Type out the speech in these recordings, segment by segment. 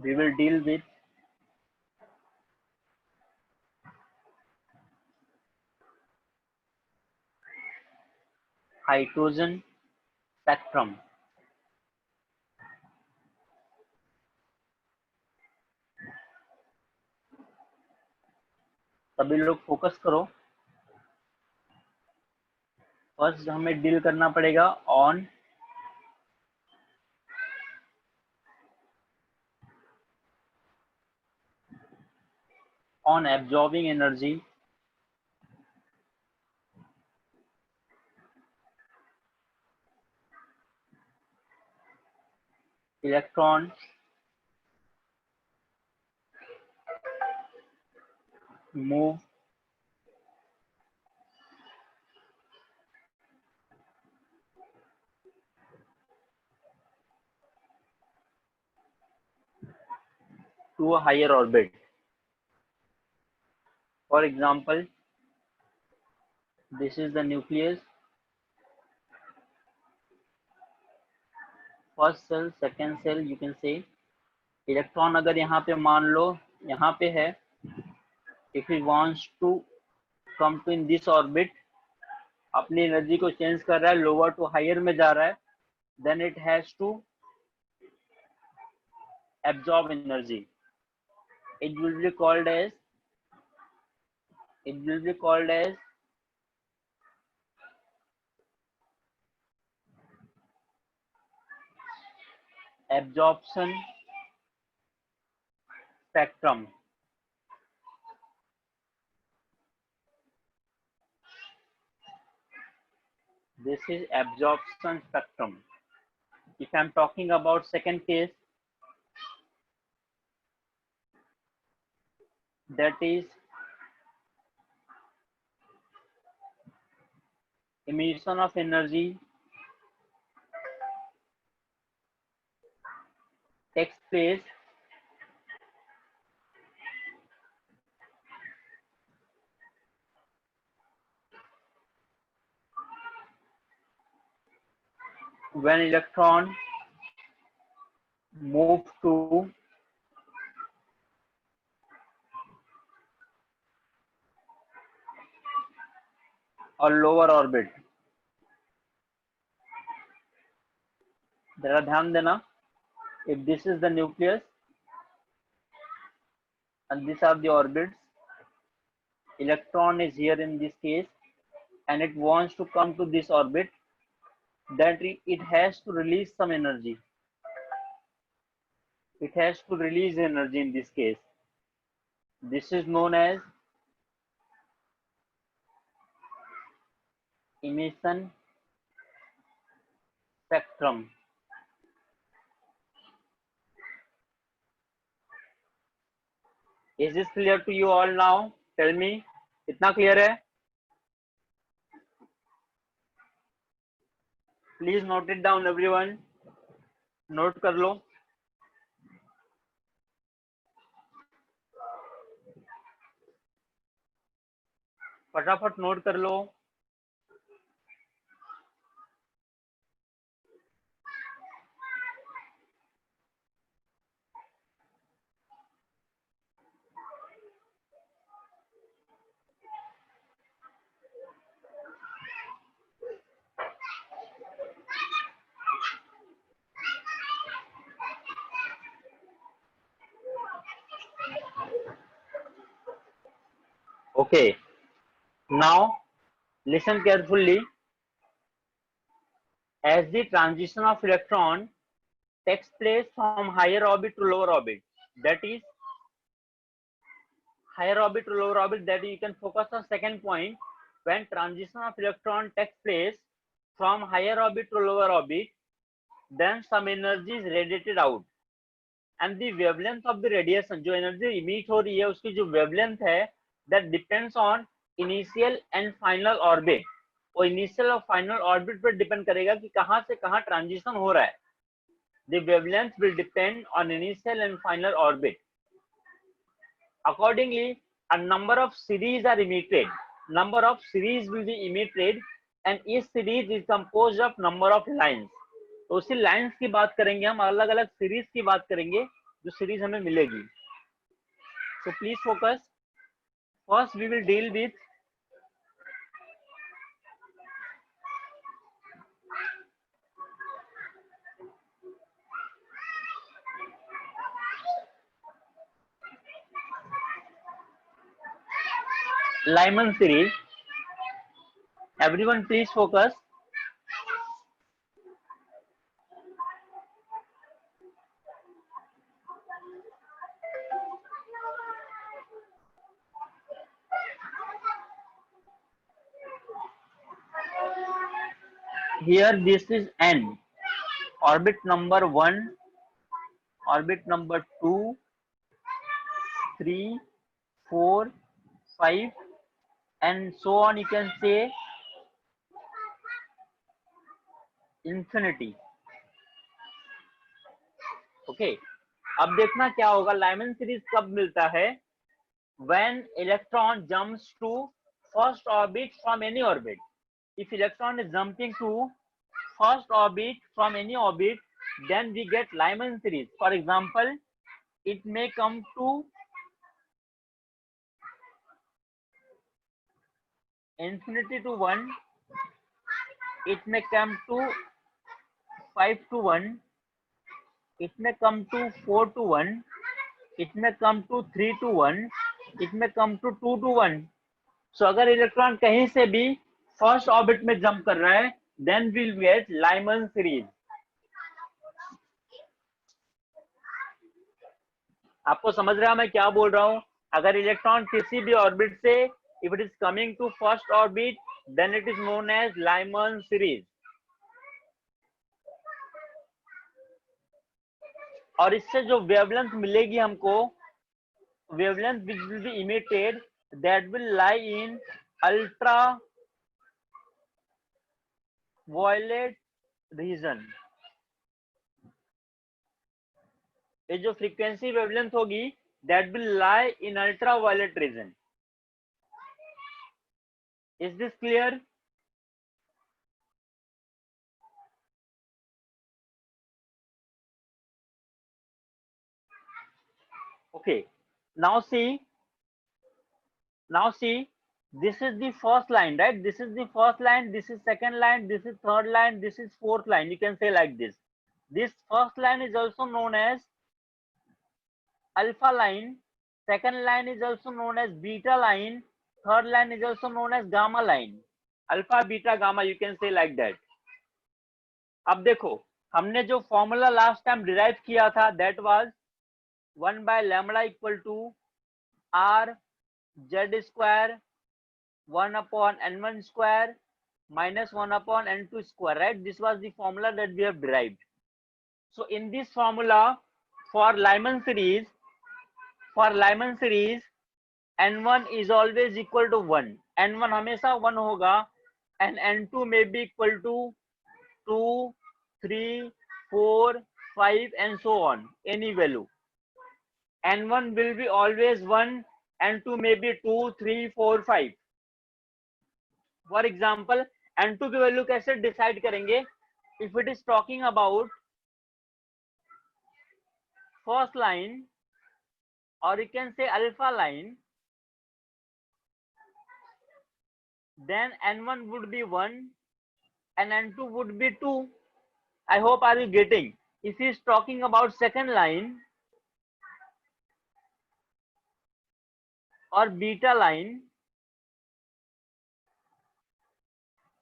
we will deal with hydrogen spectrum. सभी लोग focus करो। फर्स्ट हमें डील करना पड़ेगा on absorbing energy electron move to a higher orbit. For example, this is the nucleus, first cell, second cell, you can say. Electron अगर यहाँ पे मान लो यहाँ पे है, if it wants to come to in this orbit, अपनी energy को change कर रहा है, लोअर टू हायर में जा रहा है, then it has to absorb energy. It will be called as absorption spectrum. This is absorption spectrum. If I am talking about second case, that is emission of energy takes place when electron move to a lower orbit. जरा ध्यान देना, if this is the nucleus and these are the orbits, electron is here in this case and it wants to come to this orbit, that it has to release some energy. It has to release energy in this case. This is known as emission spectrum. Is this clear to you all now? Tell me, कितना clear है? Please note it down everyone. Note कर लो. फटाफट note कर लो. Okay, now listen carefully. As the transition of electron takes place from higher orbit to lower orbit, that is higher orbit to lower orbit, that you can focus on second point. When transition of electron takes place from higher orbit to lower orbit, then some energy is radiated out and the wavelength of the radiation, जो energy emit हो रही है उसकी जो wavelength है, that depends on initial and final orbit. वो initial और final orbit पर depend करेगा कि कहाँ से कहाँ transition हो रहा है. The wavelength will depend on initial and final orbit. Accordingly, a number of series are emitted. Number of series will be emitted and each series is composed of number of lines. तो उसी lines की बात करेंगे हम, अलग अलग series की बात करेंगे जो सीरीज हमें मिलेगी. So please focus. First we will deal with Lyman series. Everyone please focus. Here this is N. Orbit number 1, orbit number 2, 3, 4, 5 and so on, you can say infinity. Okay. अब देखना क्या होगा, लाइमन सीरीज कब मिलता है? When electron jumps to first orbit from any orbit. If electron is jumping to first orbit from any orbit, then we get Lyman series. For example, it may come to infinity to 1, it may come to 5 to 1, it may come to 4 to 1, it may come to 3 to 1, it may come to 2 to 1. So अगर electron कहीं से भी first orbit में jump कर रहा है, then we'll get Lyman series. आपको समझ रहा है मैं क्या बोल रहा हूं? अगर इलेक्ट्रॉन किसी भी ऑर्बिट से if it is coming to first orbit, then it is known as Lyman series. और इससे जो वेवलेंथ मिलेगी हमको, wavelength which will be emitted, that will lie in ultra violet region. ये जो फ्रीक्वेंसी वेवलेंथ होगी, that will lie in ultraviolet region. Is this clear? Okay. Now see, this is the first line, right? This is the first line, this is second line, this is third line, this is fourth line. You can say like this. This first line is also known as alpha line, second line is also known as beta line, third line is also known as gamma line. Alpha, beta, gamma, you can say like that. अब देखो, हमने जो formula last time derive किया था, that was 1 by lambda equal to r z square 1 upon n1 square minus 1 upon n2 square, right? This was the formula that we have derived. So in this formula, for Lyman series, n1 is always equal to 1. n1 हमेशा 1 होगा and n2 may be equal to 2, 3, 4, 5 and so on, any value. n1 will be always 1, n2 may be 2, 3, 4, 5. For example, n2 की value कैसे decide करेंगे? If it is talking about first line, or you can say alpha line, then n1 would be 1 and n2 would be 2. I hope are you getting? If he is talking about second line or beta line,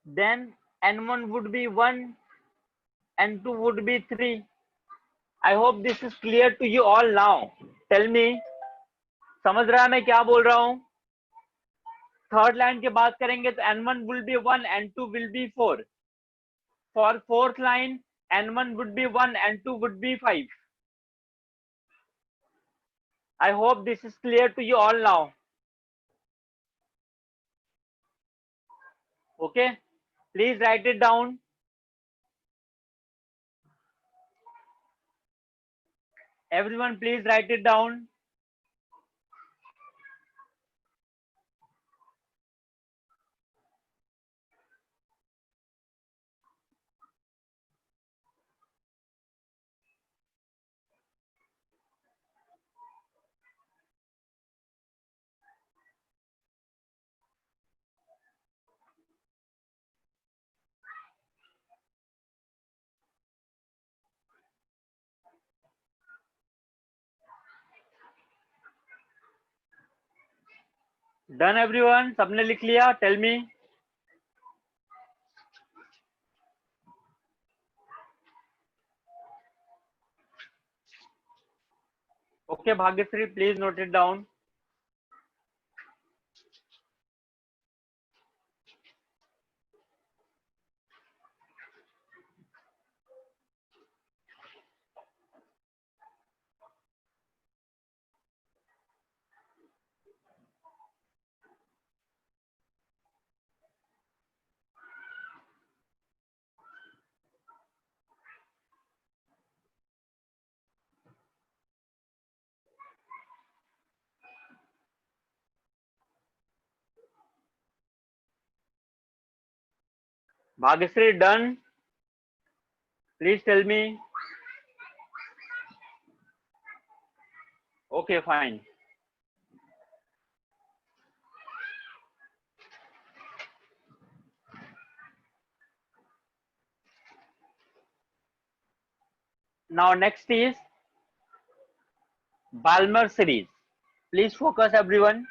then n1 would be 1, n2 would be 3. I hope this is clear to you all now. Tell me, समझ रहा है मैं क्या बोल रहा हूं? Third line की बात करेंगे तो n1 will be 1, n2 will be 4. For fourth line, n1 would be 1, n2 would be 5. I hope this is clear to you all now. Okay, please write it down. Everyone please write it down. Done everyone, सबने लिख लिया? Tell me. Okay, Bhagyashree, please note it down. Bhagyashree, done? Please tell me. Okay, fine. Now next is Balmer series. Please focus everyone.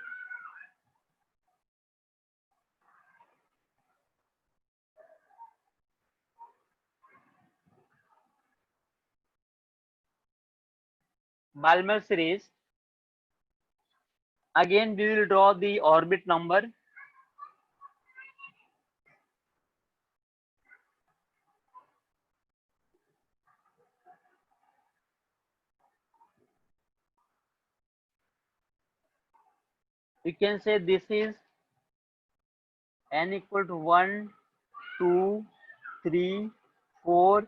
Balmer series. Again, we will draw the orbit number. You can say this is n equal to 1, 2, 3, 4,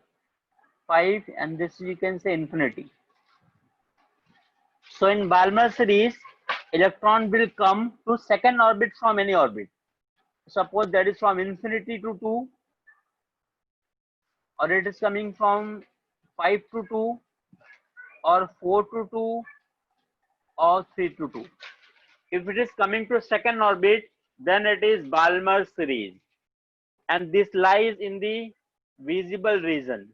5, and this you can say infinity. So in Balmer series, electron will come to second orbit from any orbit. Suppose that is from infinity to 2, or it is coming from 5 to 2, or 4 to 2, or 3 to 2. If it is coming to second orbit, then it is Balmer series, and this lies in the visible region.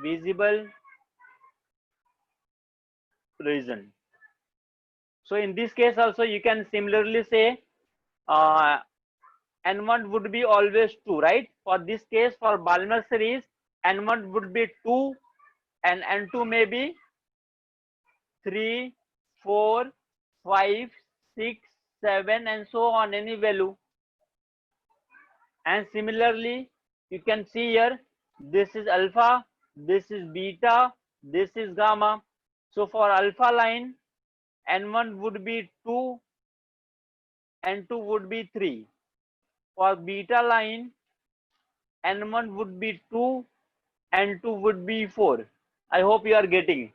Visible region. So in this case also you can similarly say n1 would be always 2, right? For this case, for Balmer series, n1 would be 2 and n2 may be 3, 4, 5, 6, 7 and so on, any value. And similarly, you can see here, this is alpha, this is beta, this is gamma. So for alpha line, n1 would be 2, n2 would be 3. For beta line, n1 would be 2, n2 would be 4. I hope you are getting.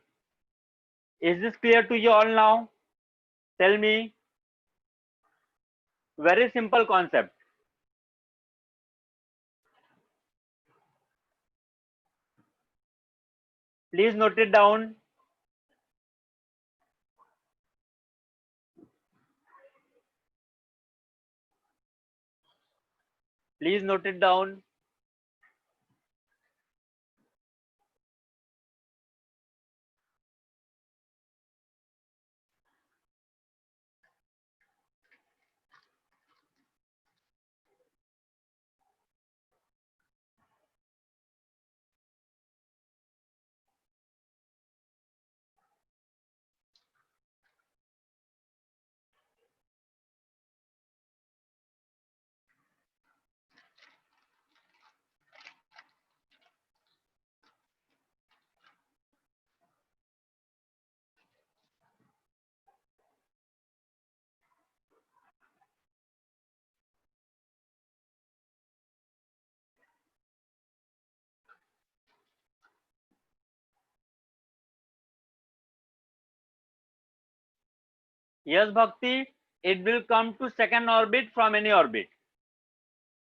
Is this clear to you all now? Tell me. Very simple concept. Please note it down. Please note it down. Yes, Bhakti, it will come to second orbit from any orbit.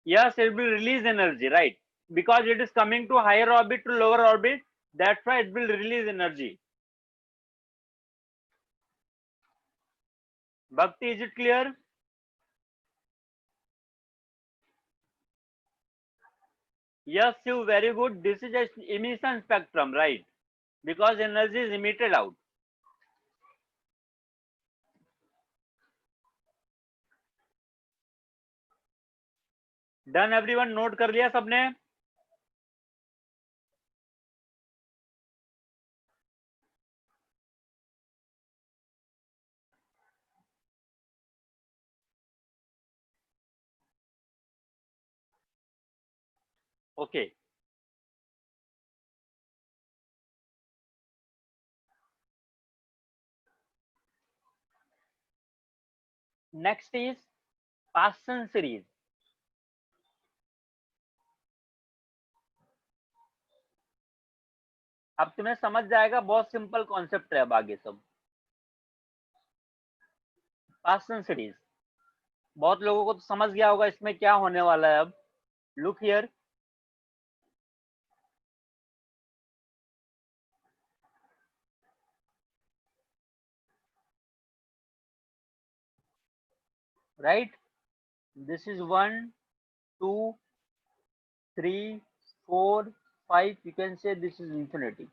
Yes, it will release energy, right? Because it is coming to higher orbit to lower orbit, that's why it will release energy. Bhakti, is it clear? Yes, you very good. This is a emission spectrum, right? Because energy is emitted out. Done everyone, note कर लिया सबने? Okay, next is पासन series. अब तुम्हें समझ जाएगा, बहुत simple concept है अब आगे सब। पासन सीरीज बहुत लोगों को तो समझ गया होगा इसमें क्या होने वाला है। अब look here, right? This is 1 2 3 4 5, you can say this is infinity.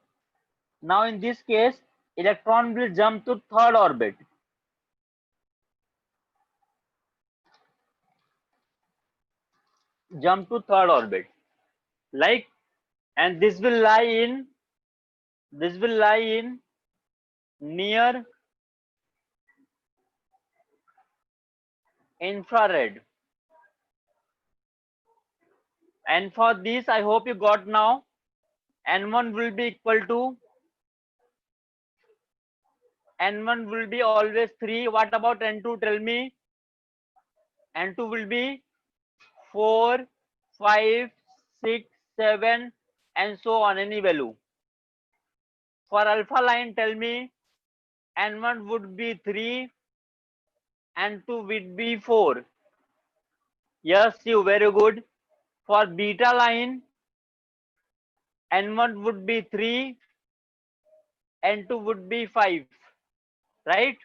Now in this case, electron will jump to third orbit. Jump to third orbit, like, and this will lie in near infrared. And for this, I hope you got now, n1 will be equal to n1 will be always 3. What about n2? Tell me. N2 will be 4, 5, 6, 7, and so on, any value. For alpha line, tell me, n1 would be 3, n2 would be 4. Yes, you very good. For beta line, n1 would be 3, n2 would be 5, right?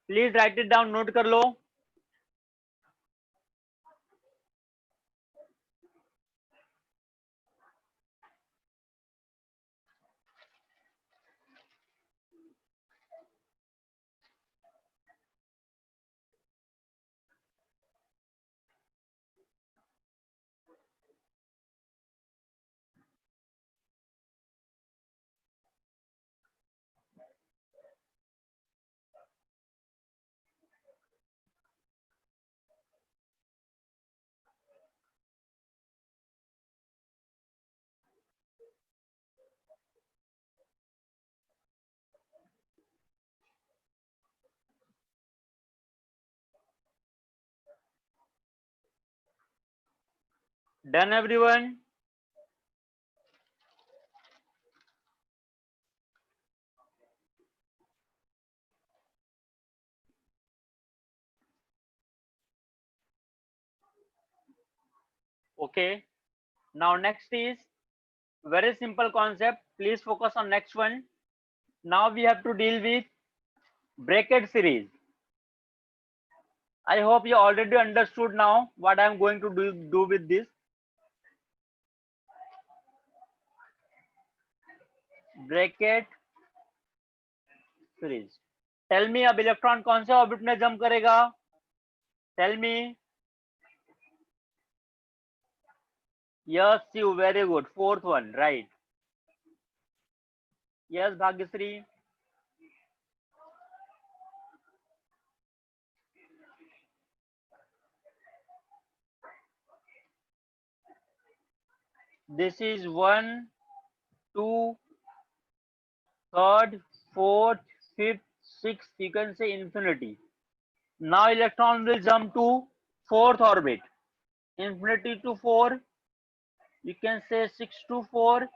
Please write it down, note कर लो. Done everyone? Okay. Now next is very simple concept. Please focus on next one. Now we have to deal with bracket series. I hope you already understood now what I am going to do with this. Bracket series. Tell me, अब electron कौन से orbit में jump करेगा? Tell me. Yes, you very good. Fourth one, right? Yes, Bhagyasri. This is 1, 2, 3rd, 4th, 5th, 6th. You can say infinity. Now electron will jump to 4th orbit. Infinity to 4. You can say 6 to 4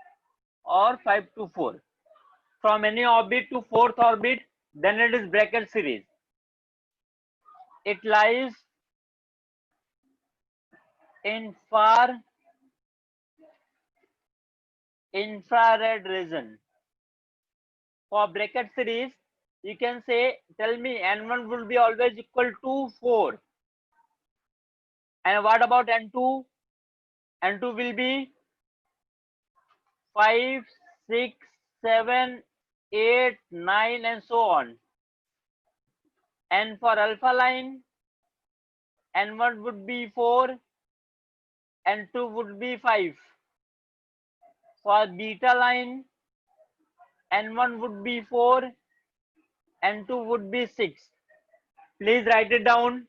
or 5 to 4. From any orbit to 4th orbit, then it is bracket series. It lies in far infrared region. For bracket series, you can say, tell me, n1 will be always equal to 4. And what about n2? N2 will be 5, 6, 7, 8, 9, and so on. And for alpha line, N1 would be 4, N2 would be 5. For beta line, N1 would be 4, N2 would be 6. Please write it down.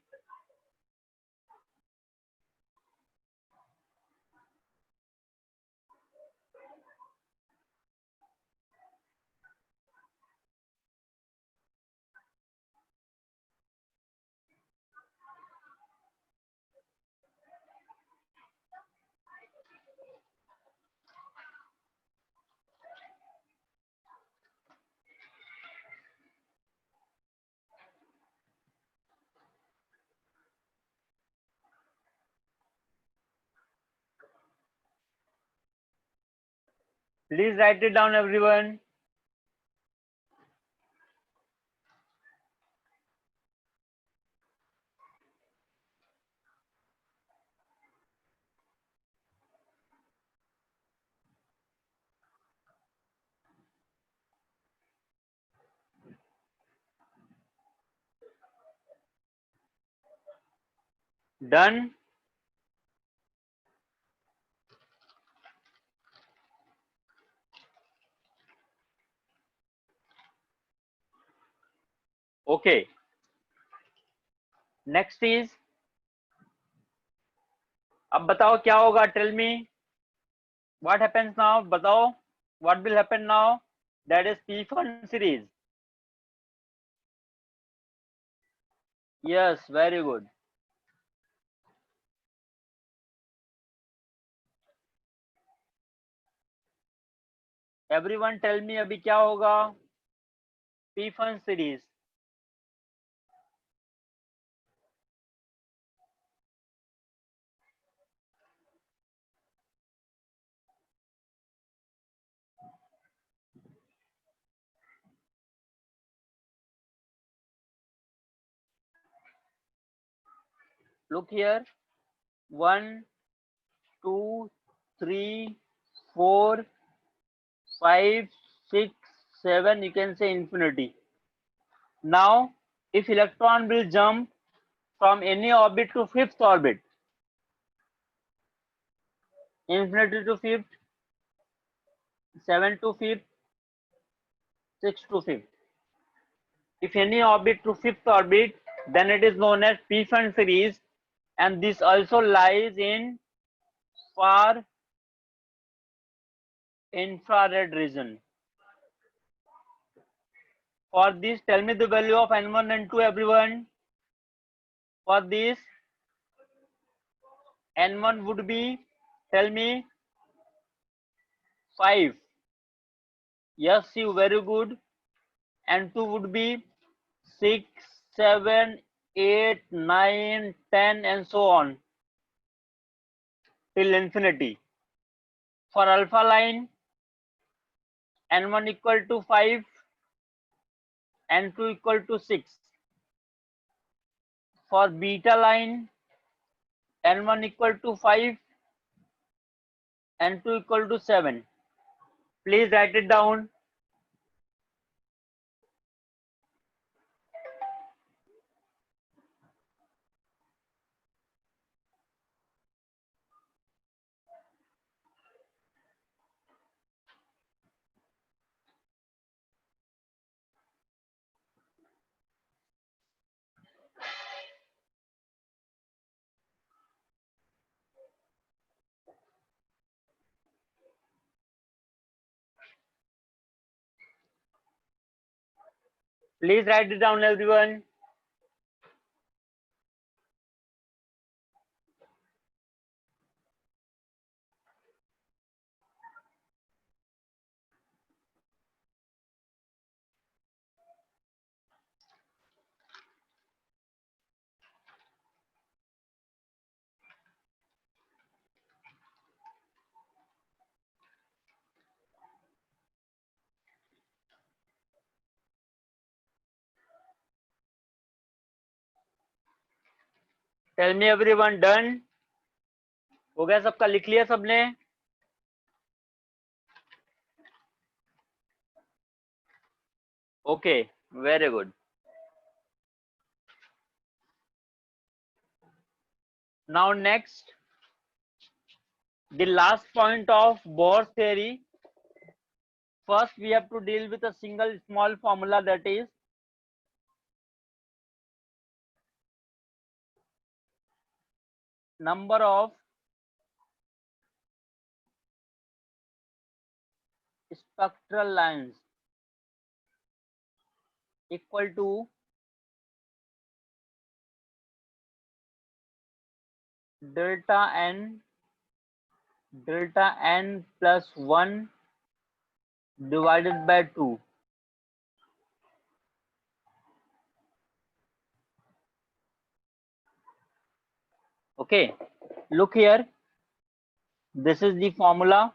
Please write it down, everyone. Done. Okay. Next is, अब बताओ क्या होगा? Tell me what happens now. बताओ what will happen now? That is P1 series. Yes, very good. Everyone tell me अभी क्या होगा? P1 series. Look here. 1, 2, 3, 4, 5, 6, 7. You can say infinity. Now, if electron will jump from any orbit to fifth orbit, infinity to fifth, 7 to fifth, 6 to fifth. If any orbit to fifth orbit, then it is known as P1 series, and this also lies in far infrared region. For this, tell me the value of N1 and N2, everyone. For this, N1 would be, tell me, 5. Yes, you very good. N2 would be 6, 7, 8, 9, 10, and so on till infinity. For alpha line, N1 equal to 5, N2 equal to 6. For beta line, N1 equal to 5, N2 equal to 7. Please write it down. Please write it down, everyone. Tell me, everyone, done? हो गया सबका? लिख लिया सबने? Okay, very good. Now next, the last point of Bohr's theory. First, we have to deal with a single small formula, that is number of spectral lines equal to delta n plus 1 divided by 2. Okay, look here, this is the formula.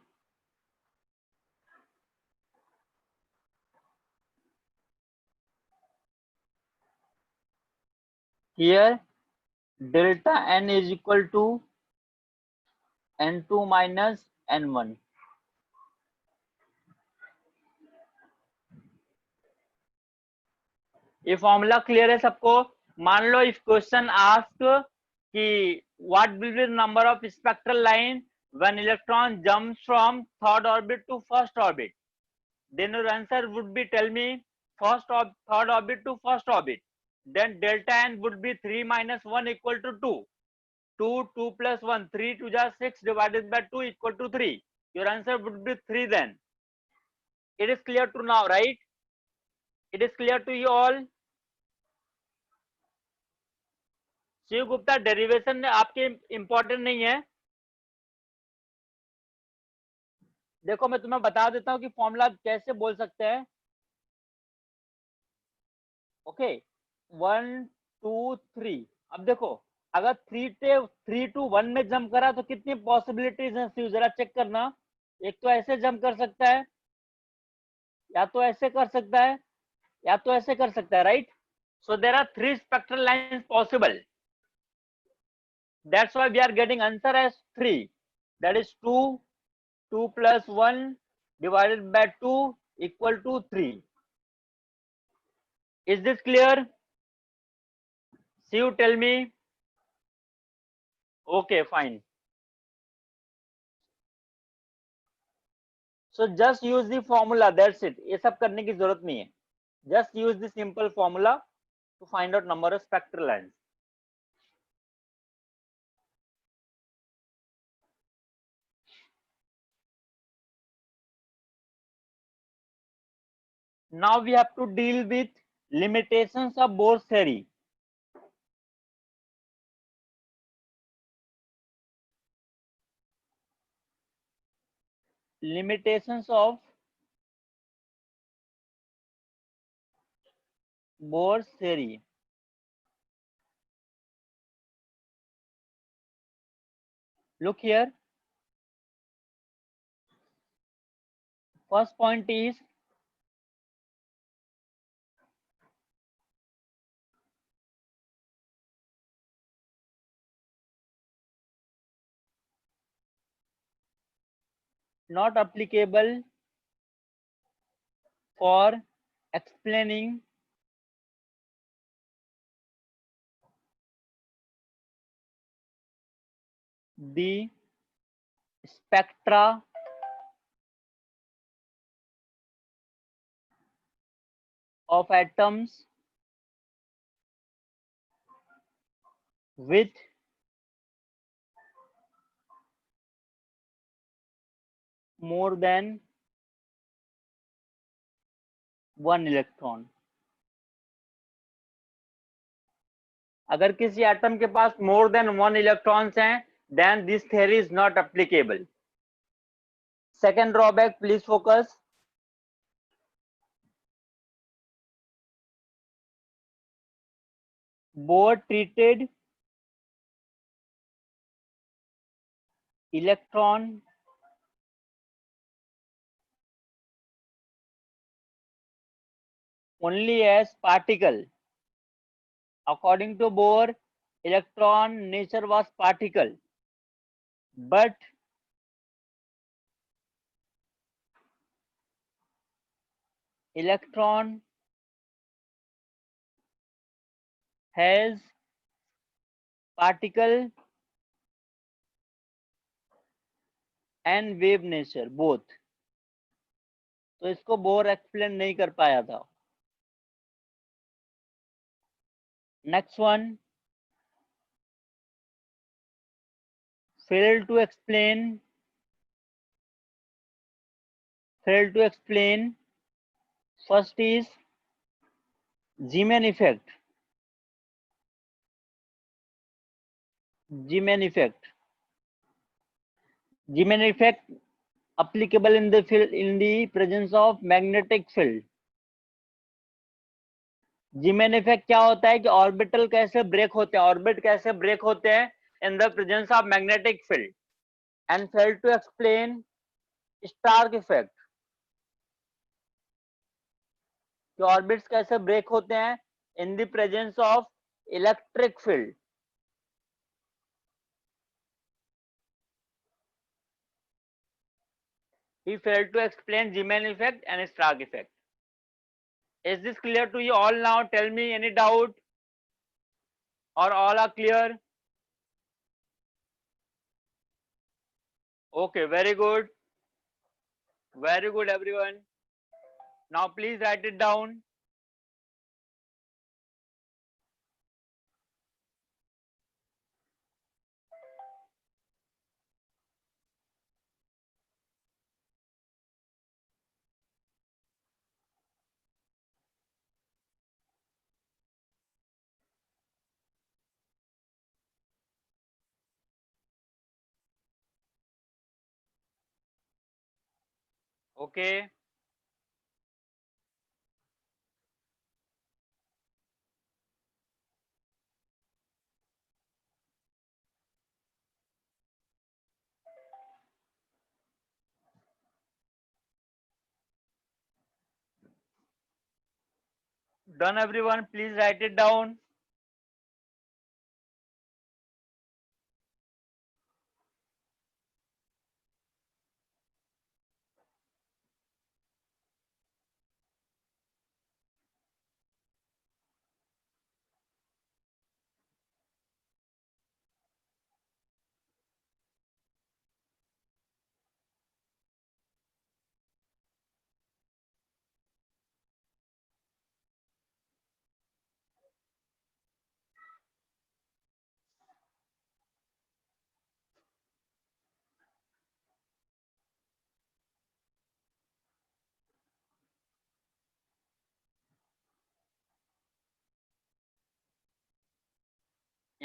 Here delta n is equal to n2 minus n1. ये formula clear है सबको? मान लो if question ask कि what will be number of spectral line when electron jumps from third orbit to first orbit, then your answer would be, tell me, third orbit to first orbit, then delta n would be 3 minus 1 equal to 2. 2 plus 1, 3 to just 6 divided by 2 equal to 3. Your answer would be 3 then. It is clear to now, right? It is clear to you all? Shiv Gupta, derivation आपके important नहीं है। देखो मैं तुम्हें बता देता हूं कि फॉर्मूला कैसे बोल सकते हैं। ओके, 1 2 3। अब देखो, अगर 3 to 1 में जंप करा तो कितनी पॉसिबिलिटीज हैं शिव, जरा चेक करना। एक तो ऐसे जंप कर सकता है, या तो ऐसे कर सकता है, या तो ऐसे कर सकता है, right? So there are 3 spectral lines possible, that's why we are getting answer as 3, that is 2 plus 1 divided by 2 equal to 3. Is this clear? Shiv, tell me. Okay, fine. So just use the formula, that's it. ये सब करने की जरूरत नहीं है, just use the simple formula to find out number of spectral lines. Now we have to deal with limitations of Bohr's theory. Limitations of Bohr's theory. Look here. First point is not applicable for explaining the spectra of atoms with more than one electron. अगर किसी atom के पास more than one electrons हैं, then this theory is not applicable. Second drawback, please focus. Bohr treated electron only as particle. According to Bohr, electron nature was particle, but electron has particle and wave nature both. तो इसको bore explain नहीं कर पाया था। Next one, failed to explain first is Zeeman effect. Zeeman effect applicable in the presence of magnetic field. Zeeman effect क्या होता है कि ऑर्बिटल कैसे ब्रेक होते हैं, ऑर्बिट कैसे ब्रेक होते हैं in the presence of magnetic field. And fail to explain Stark effect, कि ऑर्बिट्स कैसे ब्रेक होते हैं in the presence of electric field. He failed to explain Zeeman effect and Stark effect. Is this clear to you all now? Tell me any doubt, or all are clear? Okay, very good. Very good, everyone. Now please write it down. Okay. Done, everyone. Please write it down.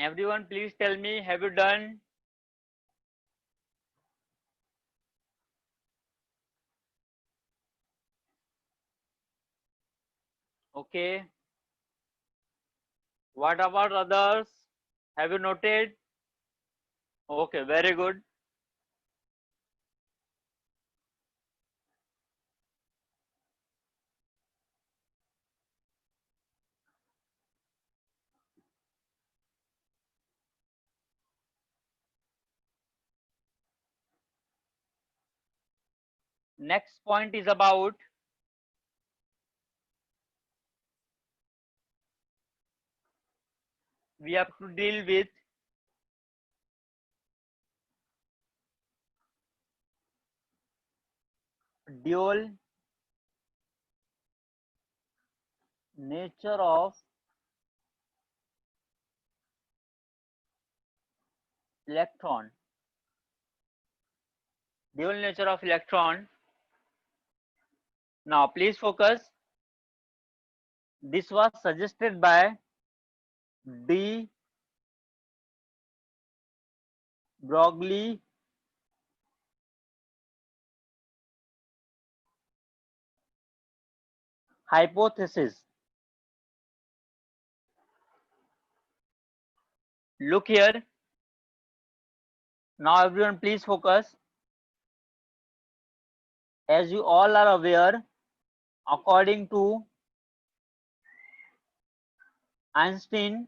Everyone, please tell me, have you done? Okay. What about others? Have you noted? Okay, very good. Next point is about we have to deal with dual nature of electron. Dual nature of electron. Now please focus. This was suggested by de Broglie hypothesis. Look here. Now everyone please focus. As you all are aware, according to Einstein,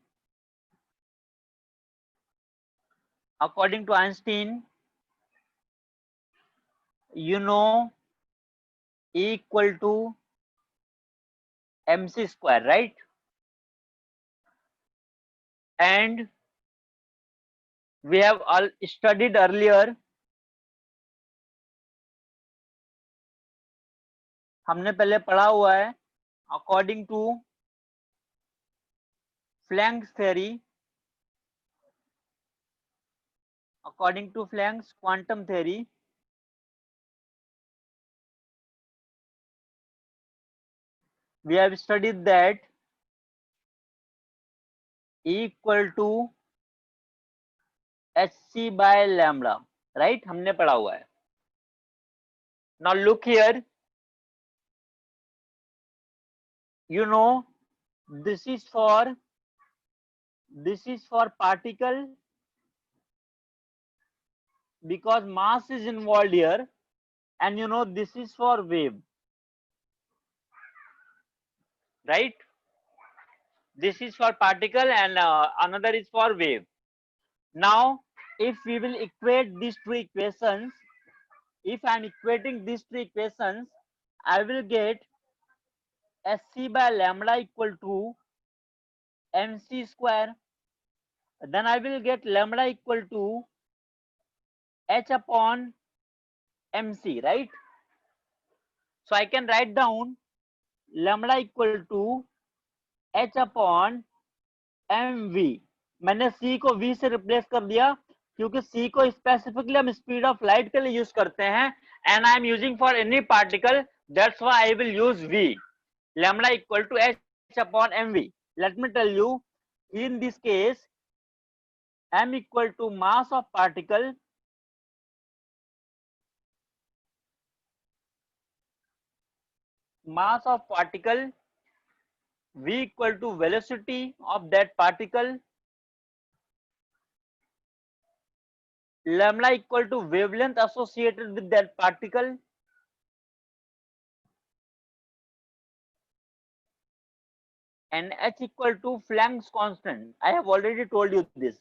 you know E equal to mc square, right? And we have all studied earlier हमने पहले पढ़ा हुआ है, according to Planck's theory, according to Planck's quantum theory, we have studied that E equal to hc by lambda, right? हमने पढ़ा हुआ है. Now look here, you know this is for particle because mass is involved here, and you know this is for wave, right? This is for particle and another is for wave. Now if we will equate these two equations, if I am equating these two equations, I will get hc by lambda equal to mc square. Then I will get lambda equal to h upon mc, right? So I can write down lambda equal to h upon mv. मैंने c को v से replace कर दिया क्योंकि c को specifically हम speed of light के लिए यूज करते हैं, and I am using for any particle, that's why I will use v. Lambda equal to h upon mv. Let me tell you, in this case m equal to mass of particle v equal to velocity of that particle, lambda equal to wavelength associated with that particle, and h equal to Planck's constant. I have already told you this,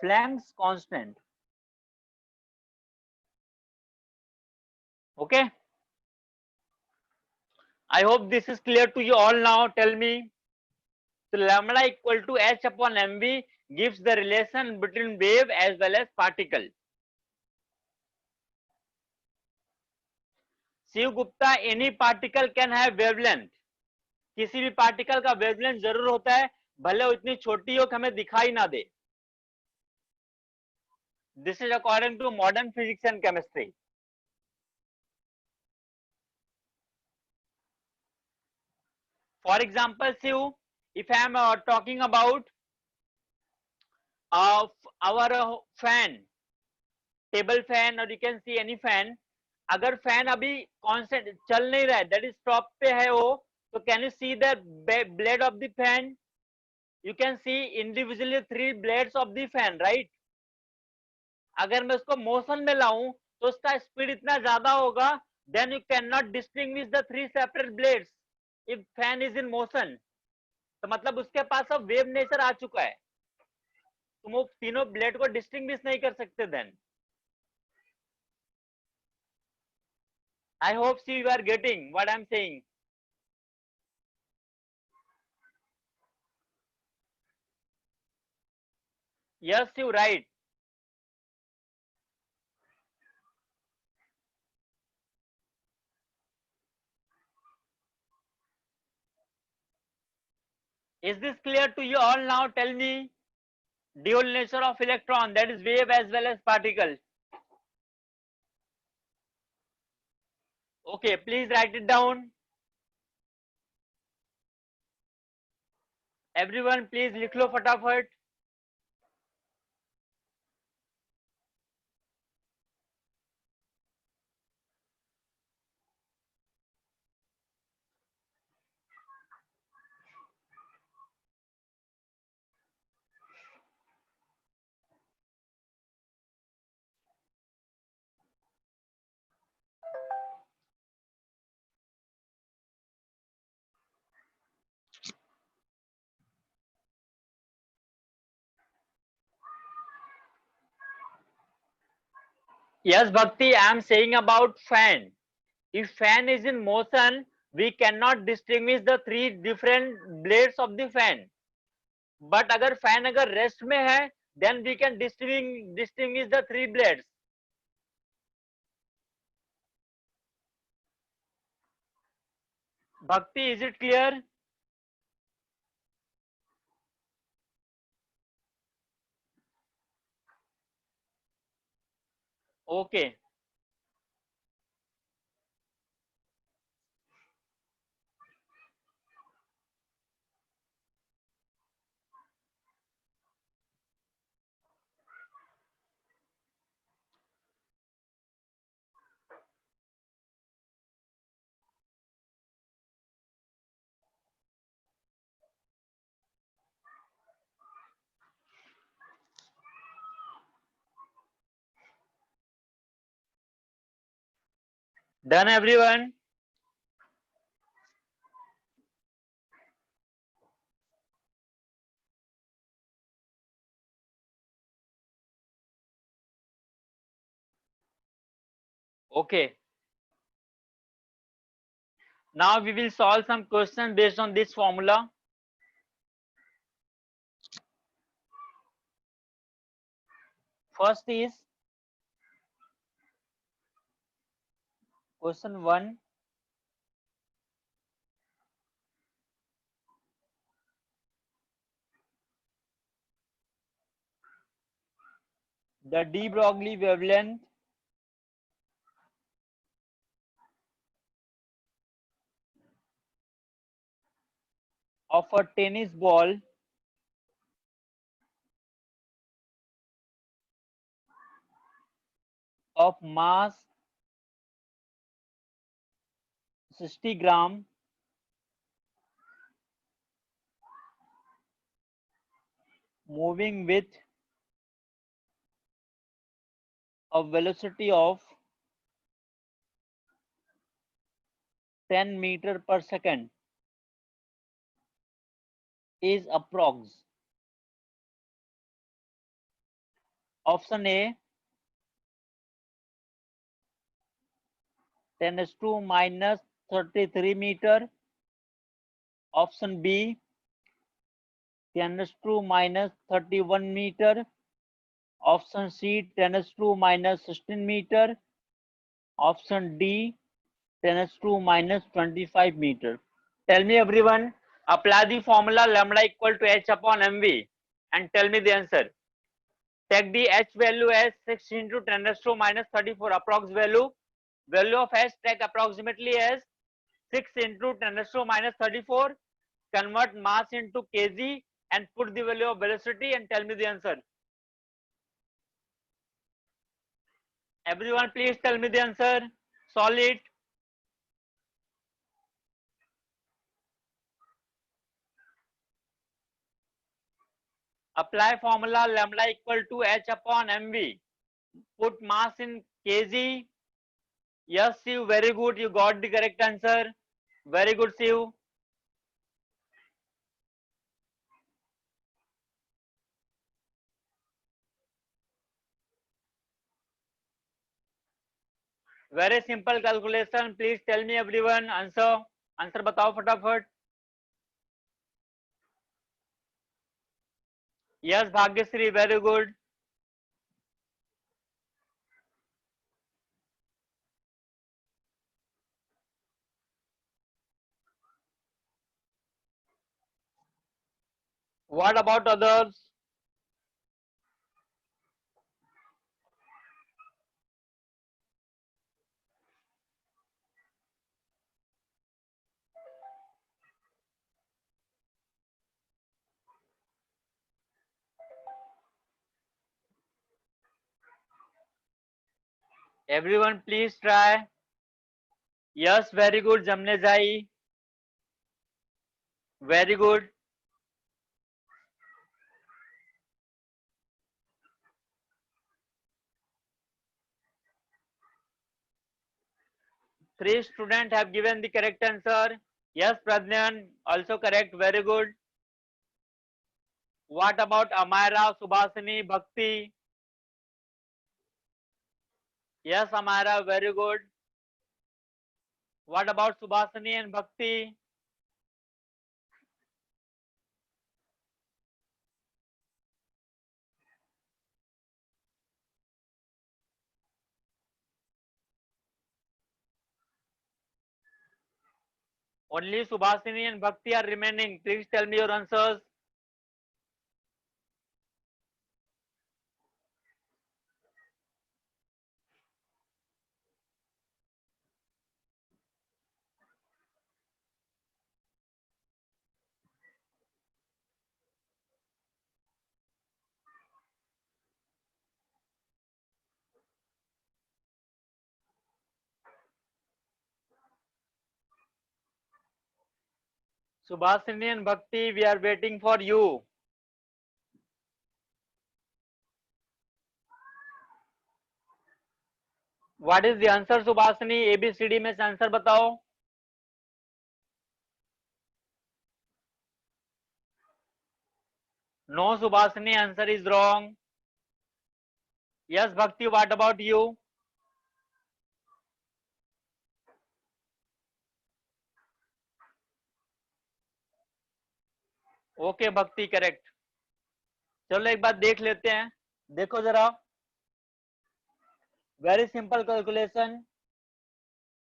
Planck's constant. Okay, I hope this is clear to you all now. Tell me. So lambda equal to h upon mv gives the relation between wave as well as particle. Shiv Gupta, any particle can have wavelength. किसी भी particle का wavelength जरूर होता है, भले वो इतनी छोटी हो कि हमें दिखाई ना दे. This is according to modern physics and chemistry. For example, Shiv, if I am talking about our fan, table fan, or you can see any fan, अगर फैन अभी कांस्टेंट चल नहीं रहा है, दैट इज टॉप पे है वो, तो can you see the blade of the fan? You can see individually 3 blades of the fan, right? अगर मैं उसको मोशन में लाऊं तो उसका स्पीड इतना ज्यादा होगा, then you can not distinguish the 3 separate blades if fan is in motion. तो मतलब उसके पास अब वेव नेचर आ चुका है, तुम वो तीनों ब्लेड को डिस्टिंग्विश नहीं कर सकते. Then I hope you are getting what I am saying. Yes, you right. Is this clear to you all now? Tell me. Dual nature of electron, that is wave as well as particle. Okay, please write it down. Everyone, please लिख लो फटाफट. Yes, Bhakti, I am saying about fan. If fan is in motion, we cannot distinguish the 3 different blades of the fan. But अगर fan अगर rest में है, then we can distinguish the 3 blades. Bhakti, is it clear? Okay. Done, everyone? Okay. Now we will solve some questions based on this formula. First is question 1. The de Broglie wavelength of a tennis ball of mass 60 gram moving with a velocity of 10 meter per second is approx. Option A, 10 is to minus 33 meter. Option B, 10 is to minus 31 meter. Option C, 10 is to minus 16 meter. Option D, 10 is to minus 25 meter. Tell me everyone, apply the formula lambda equal to h upon mv and tell me the answer. Take the h value as 6 into 10 raised to minus 34 approx value. Value of h take approximately as 6 into 10 raised to minus 34. Convert mass into kg and put the value of velocity and tell me the answer. Everyone please tell me the answer. Solve it. Apply formula lambda equal to h upon mv. Put mass in kg. Yes, Shiv, very good. You got the correct answer. Very good, Shiv. Very simple calculation. Please tell me everyone answer. Answer बताओ फटाफट. Yes, Bhagyashree, very good. What about others? Everyone please try. Yes, very good, Jamne Jai. Very good. Three students have given the correct answer. Yes, Pradnyan, also correct. Very good. What about Amara, Subhasini, Bhakti? Yes, Amara, very good. What about Subhasini and Bhakti? Only Subhasini and Bhakti are remaining. Please tell me your answers. Subhasini and Bhakti, we are waiting for you. What is the answer, Subhasini? ABCD में से answer बताओ. No, Subhasini, answer is wrong. Yes, Bhakti, what about you? Okay, Bhakti, correct. चलो एक बात देख लेते हैं. देखो जरा. Very simple calculation.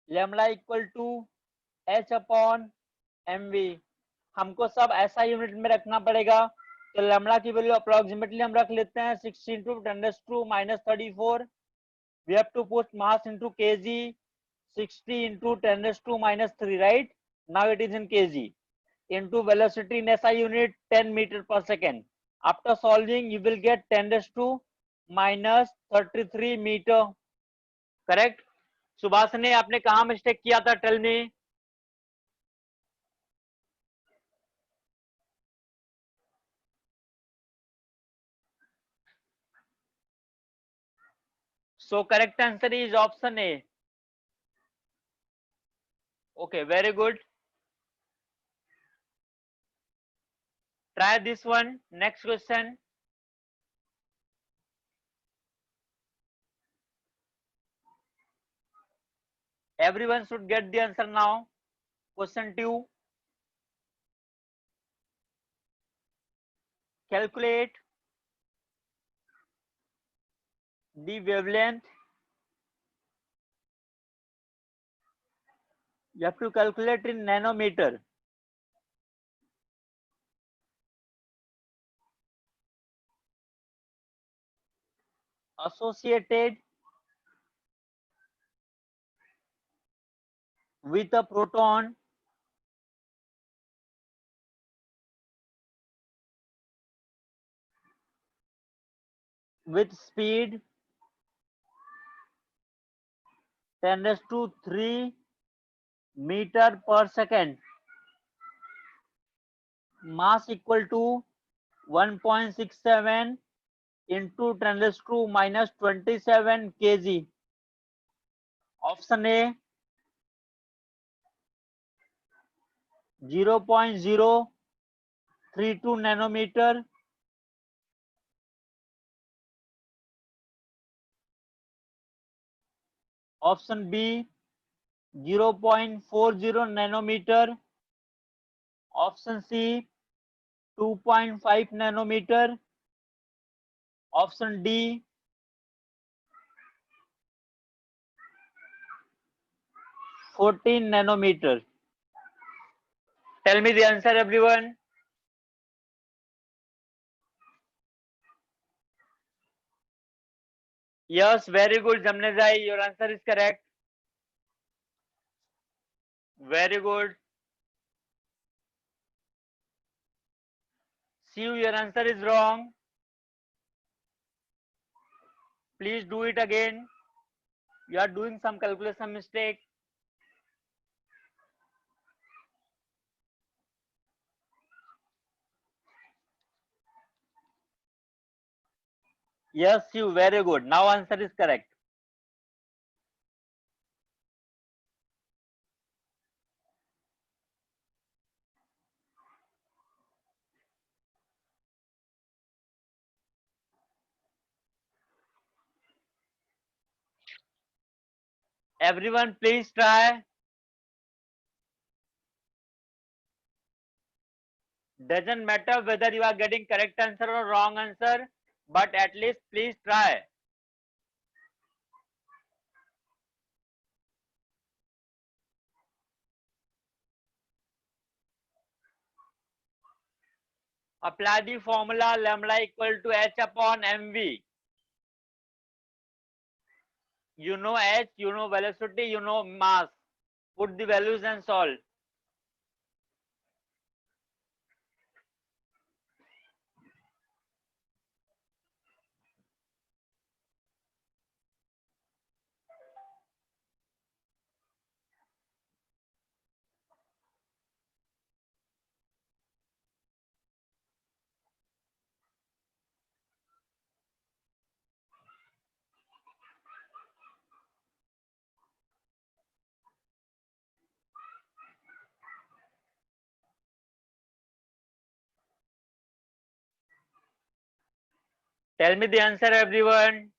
Lambda equal to h upon mv. हमको सब ऐसा यूनिट में रखना पड़ेगा. तो लैम्बडा की वैल्यू अप्रोक्सीमेटली हम रख लेते हैं 60 into 10⁻⁻34. We have to put mass into kg. 60 into 10⁻⁻3, right? Now it is in kg. Into velocity in SI unit 10 meter per second. After solving, you will get 10⁻33 meter. Correct? Subhash ने आपने कहाँ mistake किया था? Tell me. So correct answer is option A. Okay, very good. Try this one. Next question. Everyone should get the answer now. Question 2. Calculate the wavelength. You have to calculate in nanometer. Associated with a proton with speed 10⁻³ meter per second. Mass equal to 1.67 into 10⁻⁻27 kg. Option A 0.032 nanometer. Option B 0.40 nanometer. Option C 2.5 nanometer. Option D 14 nanometer. Tell me the answer, everyone. Yes, very good, Jamnezai. Your answer is correct. Very good. Shiv, your answer is wrong. Please do it again. You are doing some calculation mistake. Yes, Shiv, very good. Now answer is correct. Everyone, please try. Doesn't matter whether you are getting correct answer or wrong answer, but at least please try. Apply the formula lambda equal to h upon mv. You know h, you know velocity, you know mass. Put the values and solve. Tell me the answer, everyone.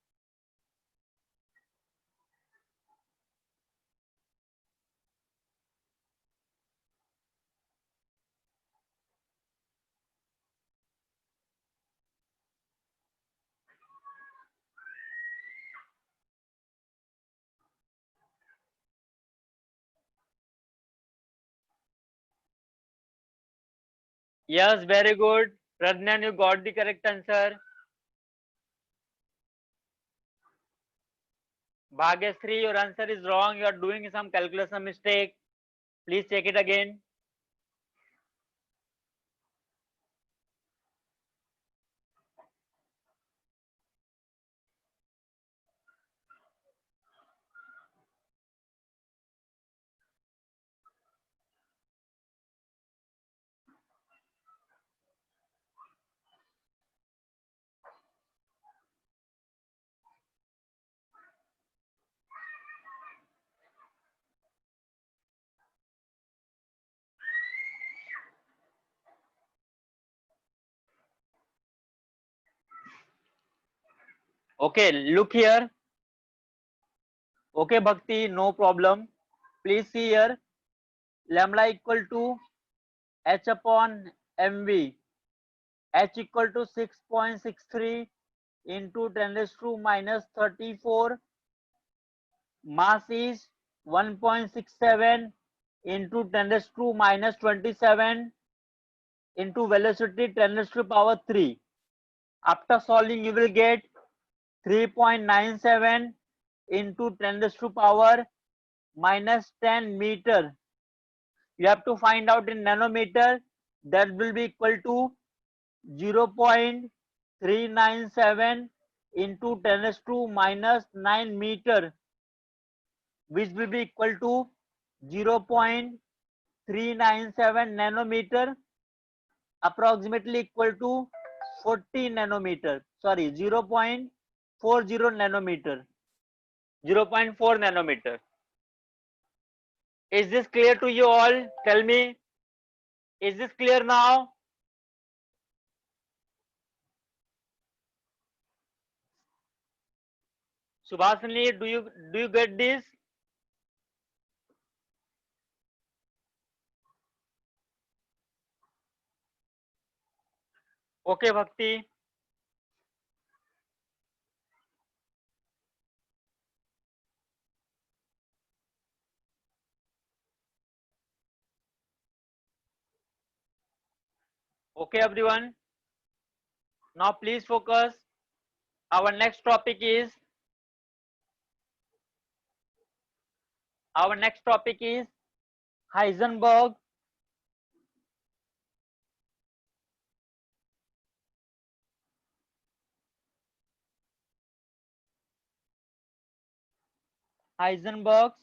Yes, very good. Pradnan, you got the correct answer. Bhagyasri, your answer is wrong. You are doing some calculation mistake. Please check it again. Okay, look here. Okay, Bhakti, no problem. Please see here. Lambda equal to h upon mv. H equal to 6.63 into 10 raised to minus 34. Mass is 1.67 into 10 raised to minus 27 into velocity 10 raised to power 3. After solving, you will get 3.97 into 10 raised to power minus 10 meter. You have to find out in nanometer. That will be equal to 0.397 into 10 raised to minus 9 meter, which will be equal to 0.397 nanometer, approximately equal to 40 nanometer. Sorry, 0.40 nanometer. 0.4 nanometer. Is this clear to you all? Tell me. Is this clear now? Subhasini, do you get this? Okay, Bhakti. Okay, everyone. Now please focus. Our next topic is Heisenberg Heisenberg's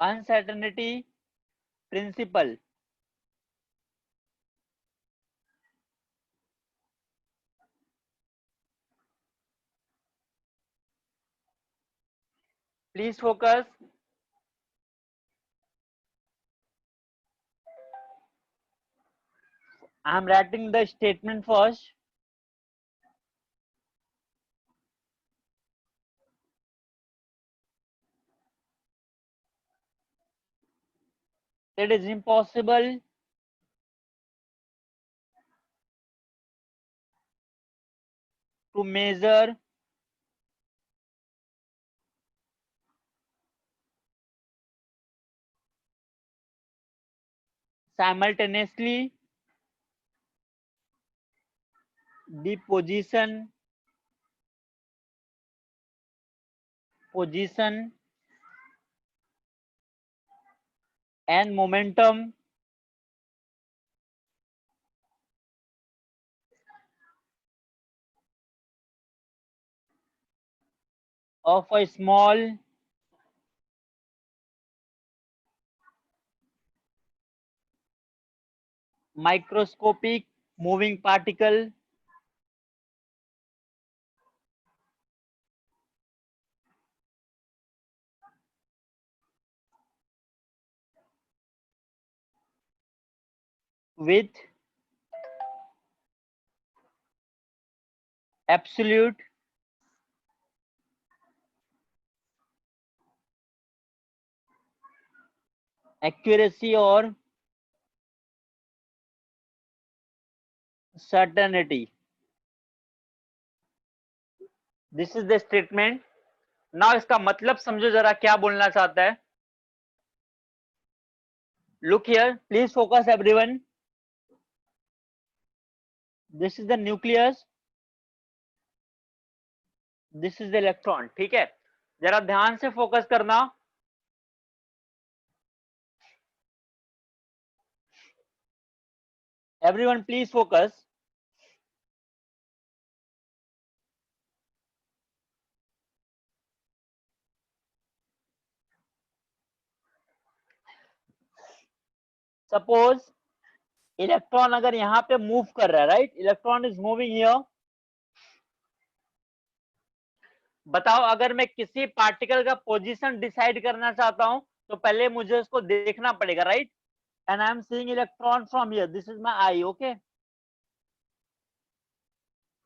uncertainty principle. Please focus. I am writing the statement first. It is impossible to measure simultaneously the position and momentum of a small microscopic moving particle with absolute accuracy or certainty. This is the statement. Now इसका मतलब समझो जरा क्या बोलना चाहता है. Look here, please focus everyone. This is the nucleus, this is the electron. ठीक है, जरा ध्यान से फोकस करना. Everyone please focus. Suppose electron अगर यहां पे मूव कर रहा है, right, electron is moving here. बताओ, अगर मैं किसी पार्टिकल का पोजीशन डिसाइड करना चाहता हूं तो पहले मुझे उसको देखना पड़ेगा, right. And I am seeing electron from here, this is my I. Okay,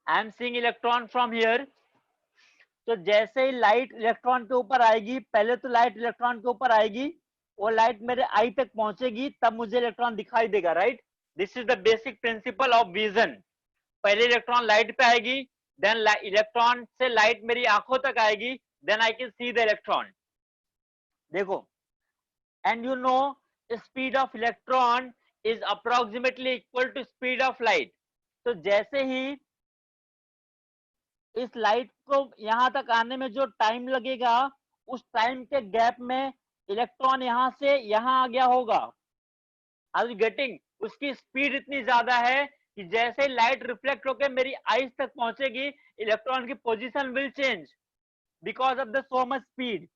I am seeing electron from here. तो जैसे ही लाइट इलेक्ट्रॉन के ऊपर आएगी, पहले तो लाइट इलेक्ट्रॉन के ऊपर आएगी, वो लाइट मेरे आई तक पहुंचेगी, तब मुझे इलेक्ट्रॉन दिखाई देगा, right. This is the basic principle of vision. पहले इलेक्ट्रॉन लाइट पे आएगी, देन इलेक्ट्रॉन से लाइट मेरी आंखों तक आएगी, then I can see the electron. देखो, and you know speed of electron is approximately equal to speed of light. तो जैसे ही इस लाइट को यहां तक आने में जो टाइम लगेगा, उस टाइम के गैप में इलेक्ट्रॉन यहां से यहां आ गया होगा. Are you getting? उसकी स्पीड इतनी ज्यादा है कि जैसे लाइट रिफ्लेक्ट होकर मेरी आईज तक पहुंचेगी, इलेक्ट्रॉन की position will change because of the so much speed.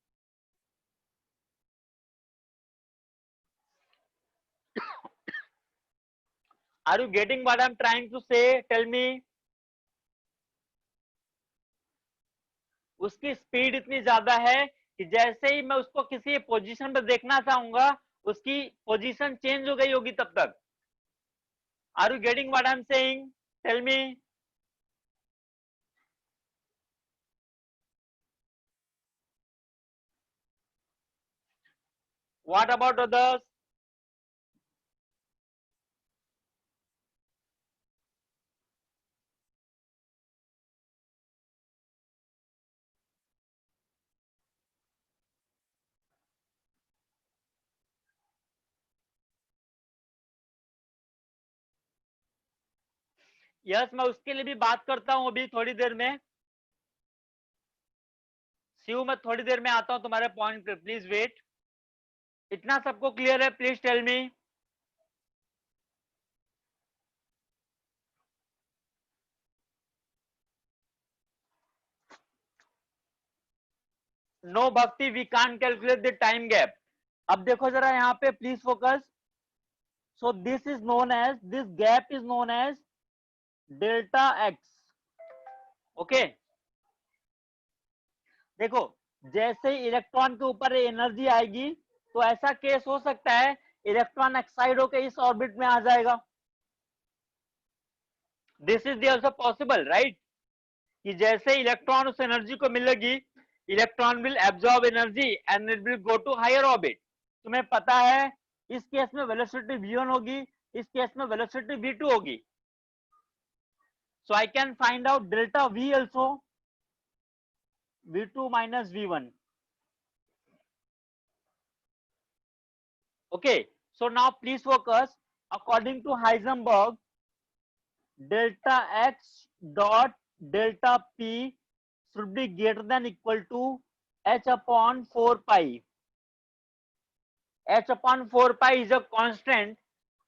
Are you getting what I am trying to say? Tell me. उसकी स्पीड इतनी ज्यादा है कि जैसे ही मैं उसको किसी पोजीशन पर देखना चाहूंगा, उसकी पोजीशन चेंज हो गई होगी तब तक. Are you getting what I am saying? Tell me. What about others? Yes, मैं उसके लिए भी बात करता हूं अभी थोड़ी देर में. शिव, मैं थोड़ी देर में आता हूं तुम्हारे पॉइंट पे, प्लीज वेट. इतना सबको क्लियर है? Please tell me. No Bhakti, we can't calculate the time gap. अब देखो जरा यहाँ पे, please focus. So this is known as, this gap is known as delta x. Okay, देखो, जैसे ही इलेक्ट्रॉन के ऊपर एनर्जी आएगी, तो ऐसा केस हो सकता है इलेक्ट्रॉन एक्साइड होकर इस ऑर्बिट में आ जाएगा. This is also possible, right, कि जैसे इलेक्ट्रॉन उस एनर्जी को मिलेगी, electron will absorb energy and it will go to higher orbit. तुम्हें पता है इस केस में वेलोसिटी v1 होगी, इस केस में वेलोसिटी v2 होगी. So I can find out delta v also, v2 minus v1. Okay, so now please focus. According to Heisenberg, delta X dot delta P should be greater than equal to h upon 4 pi. H upon 4 pi is a constant.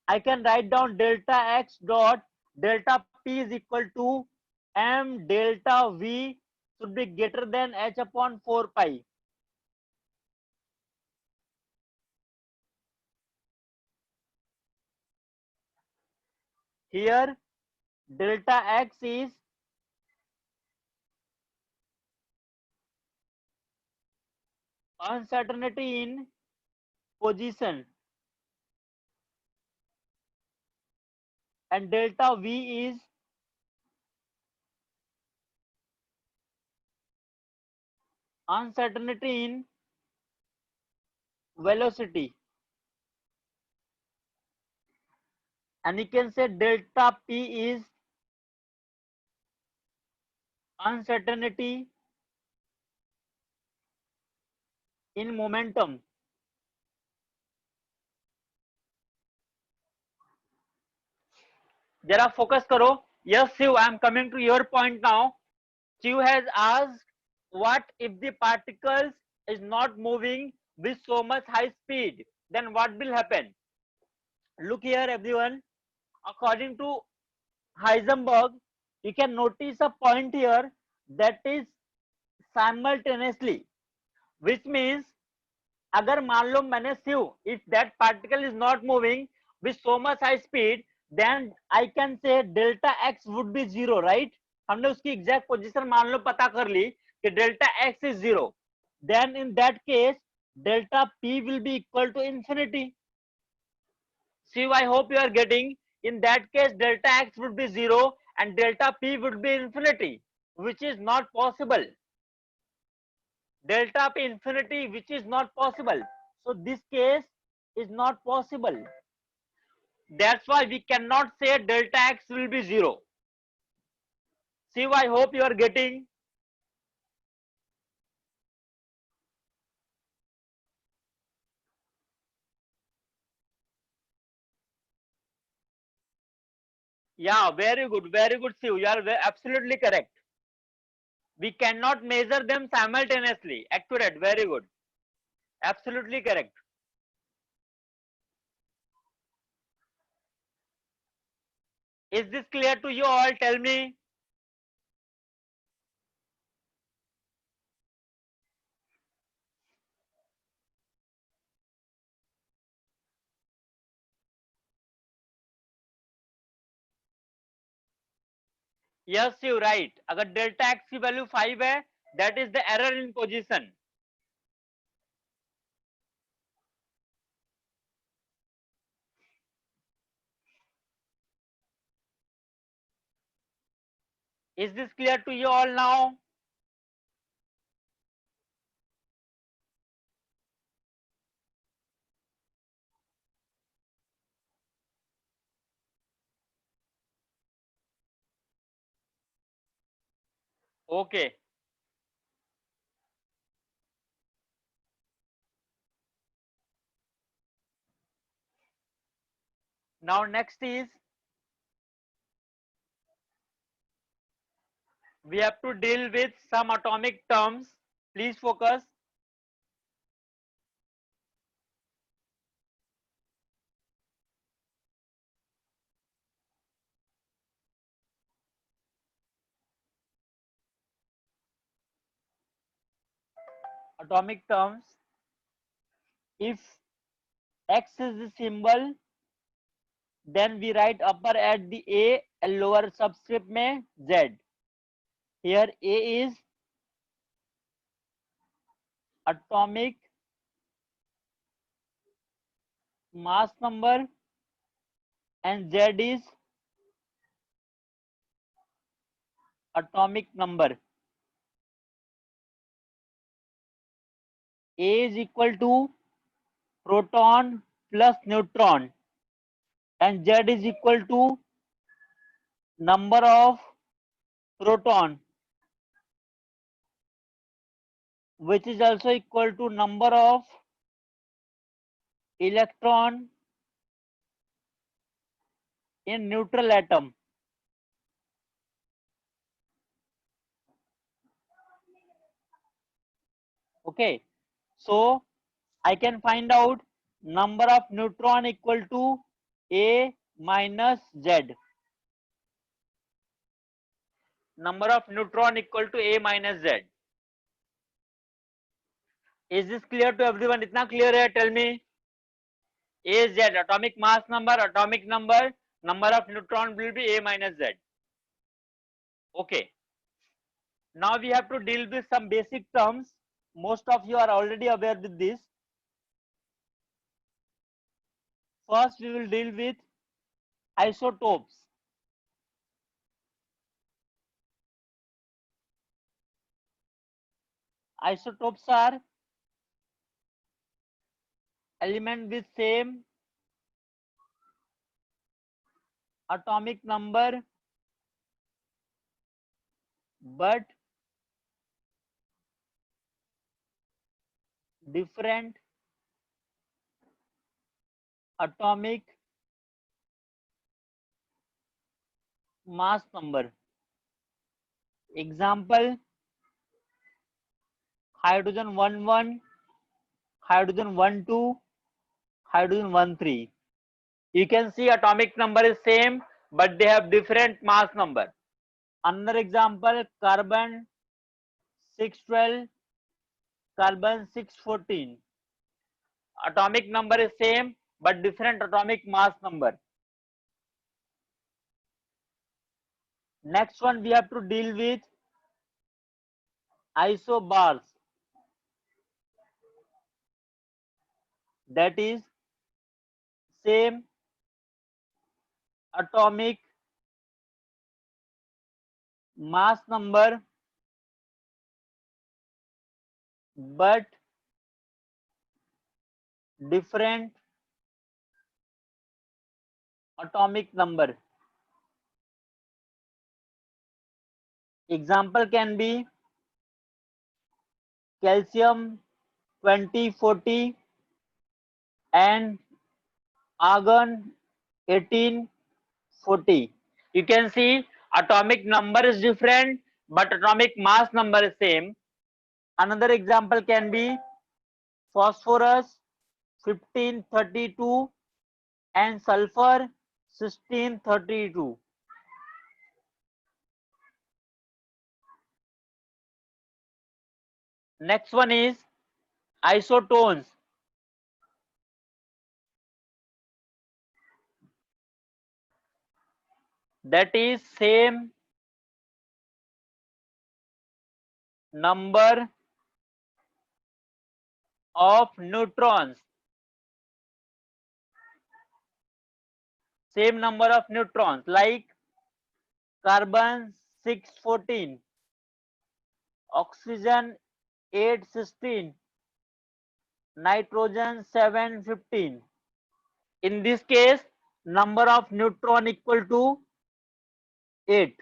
I can write down delta X dot delta P is equal to m delta V should be greater than h upon 4 pi. Here delta X is uncertainty in position and delta V is uncertainty in velocity, and you can say delta P is uncertainty in momentum. जरा focus करो. Yes, Shiv, I am coming to your point now. Shiv has asked, what if the particles is not moving with so much high speed? Then what will happen? Look here, everyone. According to Heisenberg, you can notice a point here that is simultaneously, which means अगर मान लो मैंने Shiv, if that particle is not moving with so much high speed, then I can say delta x would be 0, right? हमने उसकी exact position मान लो पता कर ली कि delta x is 0. Then in that case delta p will be equal to infinity. Shiv, I hope you are getting. In that case delta x would be 0 and delta p would be infinity, which is not possible. Delta p infinity, which is not possible. So this case is not possible. That's why we cannot say delta x will be 0. See, I hope you are getting. Yeah, very good, Shiv. You are absolutely correct. We cannot measure them simultaneously. Accurate, very good. Absolutely correct. Is this clear to you all? Tell me. Yes, you right. अगर delta x की value 5 है, that is the error in position. Is this clear to you all now? Okay. Now next is we have to deal with some atomic terms. Please focus. Atomic terms. If x is the symbol, then we write upper at the A and lower subscript में Z. Here A is atomic mass number and Z is atomic number. A is equal to proton plus neutron and Z is equal to number of proton, which is also equal to number of electron in neutral atom. Okay, so I can find out number of neutron equal to A minus Z. Number of neutron equal to A minus Z. Is this clear to everyone? Itna clear hai? Tell me. A, Z, atomic mass number, number of neutron will be A minus Z. Okay. Now we have to deal with some basic terms. Most of you are already aware with this. First, we will deal with isotopes. Isotopes are element with same atomic number but different atomic mass number. Example, hydrogen 11, hydrogen 12, hydrogen 13. You can see atomic number is same but they have different mass number. Another example, carbon 612, carbon 614. Atomic number is same but different atomic mass number. Next one we have to deal with isobars. That is same atomic mass number but different atomic number. Example can be calcium 2040 and argon 1840. You can see atomic number is different but atomic mass number is same. Another example can be phosphorus 1532 and sulfur 1632. Next one is isotones. That is same number of neutrons. Same number of neutrons like carbon 614, oxygen 816, nitrogen 715. In this case, number of neutron equal to 8.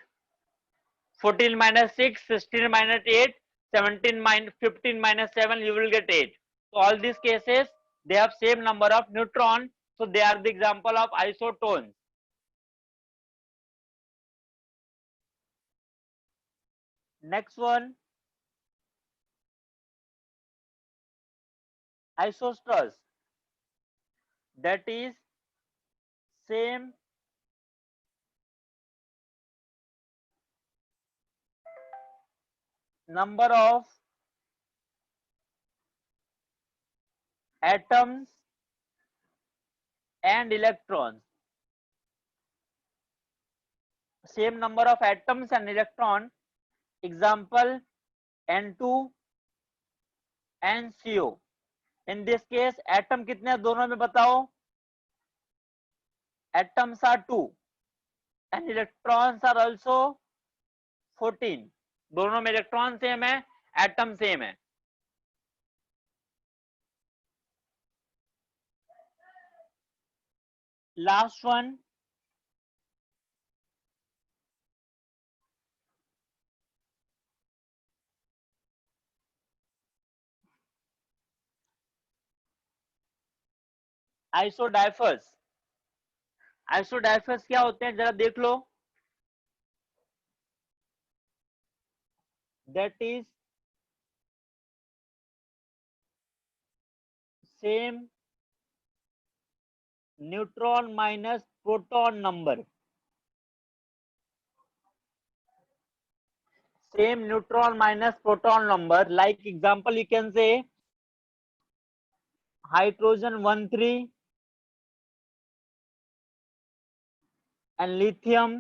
14 minus 6, 16 minus 8, 17 minus 15 minus 7, you will get 8. So all these cases, they have same number of neutron. So they are the example of isotones. Next one, isosters. That is same number of atoms and electrons. Same number of atoms and electron. Example, N2 and CO. In this case, atom कितने दोनों में बताओ? Atoms are 2 and electrons are also 14. दोनों में electron same है, atom same है. Last one, isodiphers. Isodiaphers क्या होते हैं जरा देख लो. That is same neutron minus proton number. Same neutron minus proton number. Like example, you can say hydrogen 13 and lithium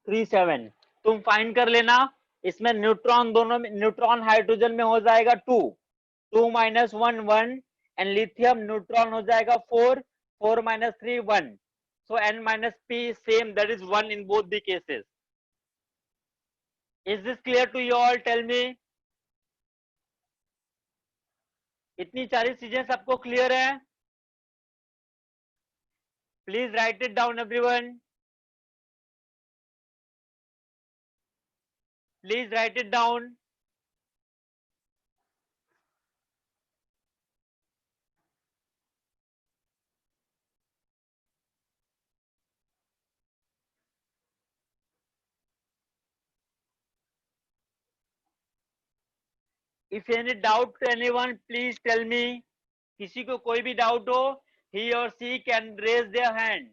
37. तुम फाइंड कर लेना. इसमें न्यूट्रॉन दोनों में, न्यूट्रॉन हाइड्रोजन में हो जाएगा 2, 2 माइनस 1 1, एंड लिथियम न्यूट्रॉन हो जाएगा 4, 4 minus 3 1. So n minus p is same, that is 1 in both the cases. Is this clear to you all? Tell me. इतनी सारी चीजें सबको क्लियर है? Please write it down, everyone. Please write it down. If any doubt to anyone, please tell me. किसी को कोई भी doubt हो, he or she can raise their hand.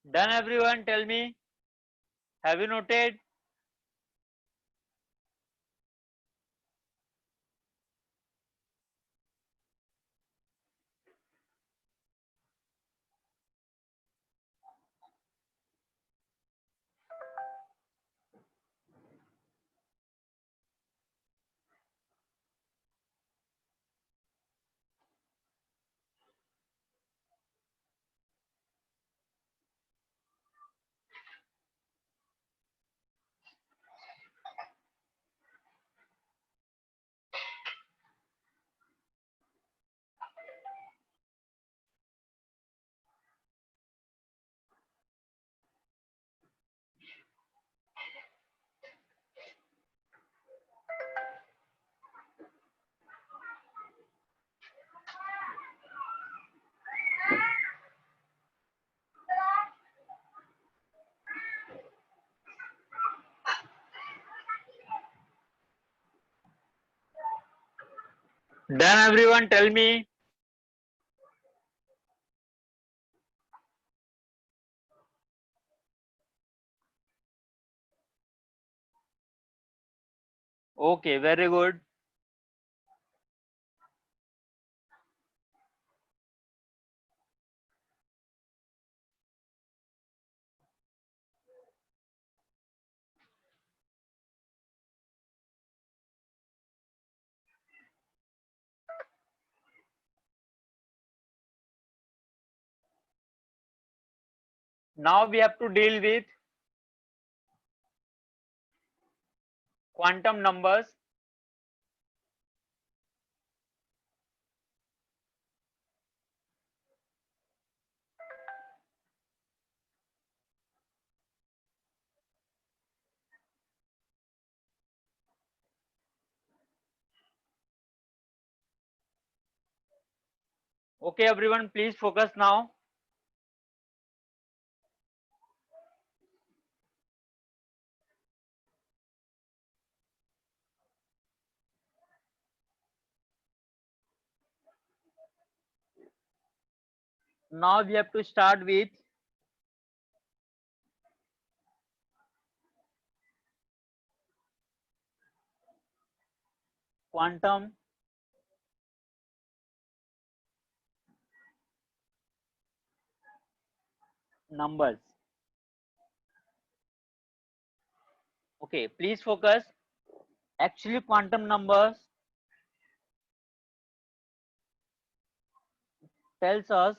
Done, everyone? Tell me. Have you noted? Done, everyone? Tell me. Okay, very good. Now we have to deal with quantum numbers. Okay, everyone, please focus now. Now we have to start with quantum numbers. Okay, please focus. Actually, quantum numbers tells us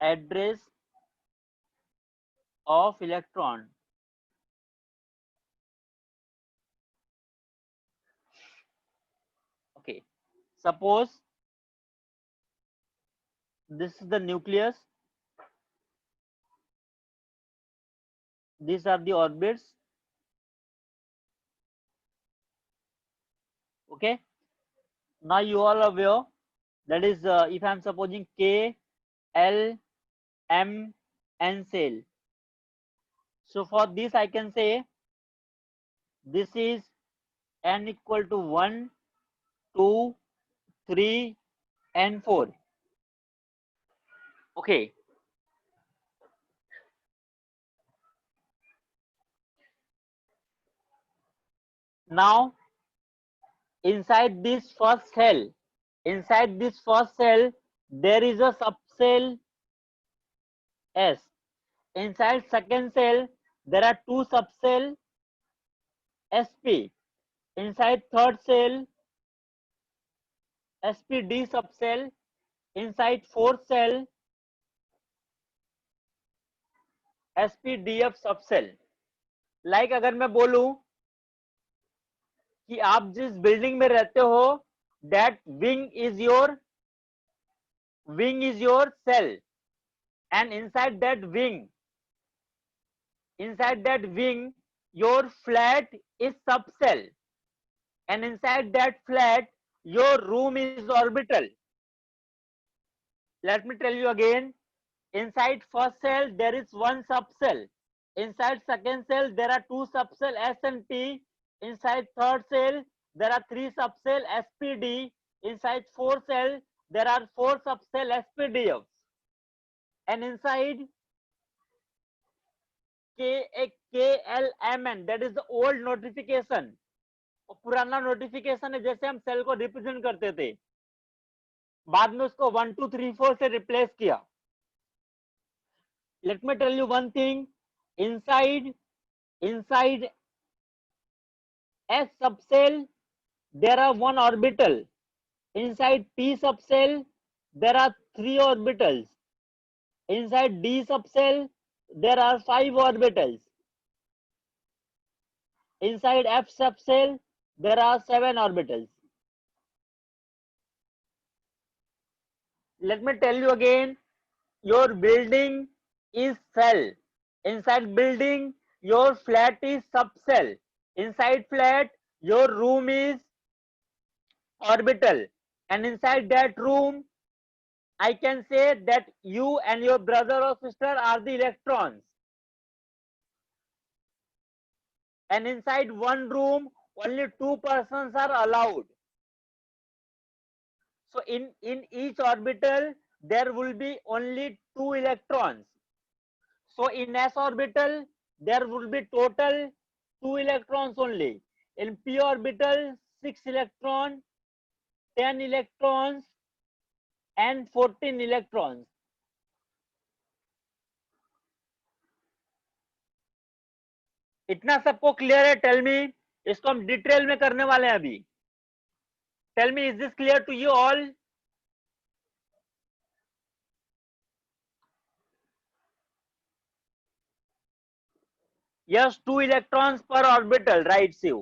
address of electron. Okay, suppose this is the nucleus, these are the orbits. Okay, now you all are aware, that is if I am supposing K, L, M, N cell. So for this I can say this is N equal to 1, 2, 3 and 4. Okay, now inside this first cell, there is a subcell S. Inside second cell there are two subcell SP. Inside third cell SPD subcell. Inside fourth cell SPDF subcell. Like अगर मैं बोलूं कि आप जिस building में रहते हो, that wing is your cell, and inside that wing your flat is subcell, and inside that flat your room is orbital. Let me tell you again. Inside first cell there is one subcell. Inside second cell there are two subcell S and T. Inside third cell there are three subcell SPD. Inside fourth cell there are four subcell SPDF. And inside KLMN, that is the old notification. पुराना notification है, जैसे हम cell को represent करते थे, बाद में उसको 1 2 3 4 से रिप्लेस किया. Let me tell you one thing. Inside S subcell there are one orbital. Inside P subcell there are three orbitals. Inside D subcell there are five orbitals. Inside F subcell there are 7 orbitals. Let me tell you again. Your building is cell. Inside building your flat is subcell. Inside flat your room is orbital, and inside that room I can say that you and your brother or sister are the electrons, and inside one room only two persons are allowed. So in each orbital there will be only two electrons. So in S orbital there will be total 2 electrons only. In P orbital 6 electrons, 10 electrons and 14 electrons. इतना सबको clear है? Tell me. इसको हम detail में करने वाले हैं अभी. Tell me, is this clear to you all? Yes, 2 electrons per orbital, right, Shiv?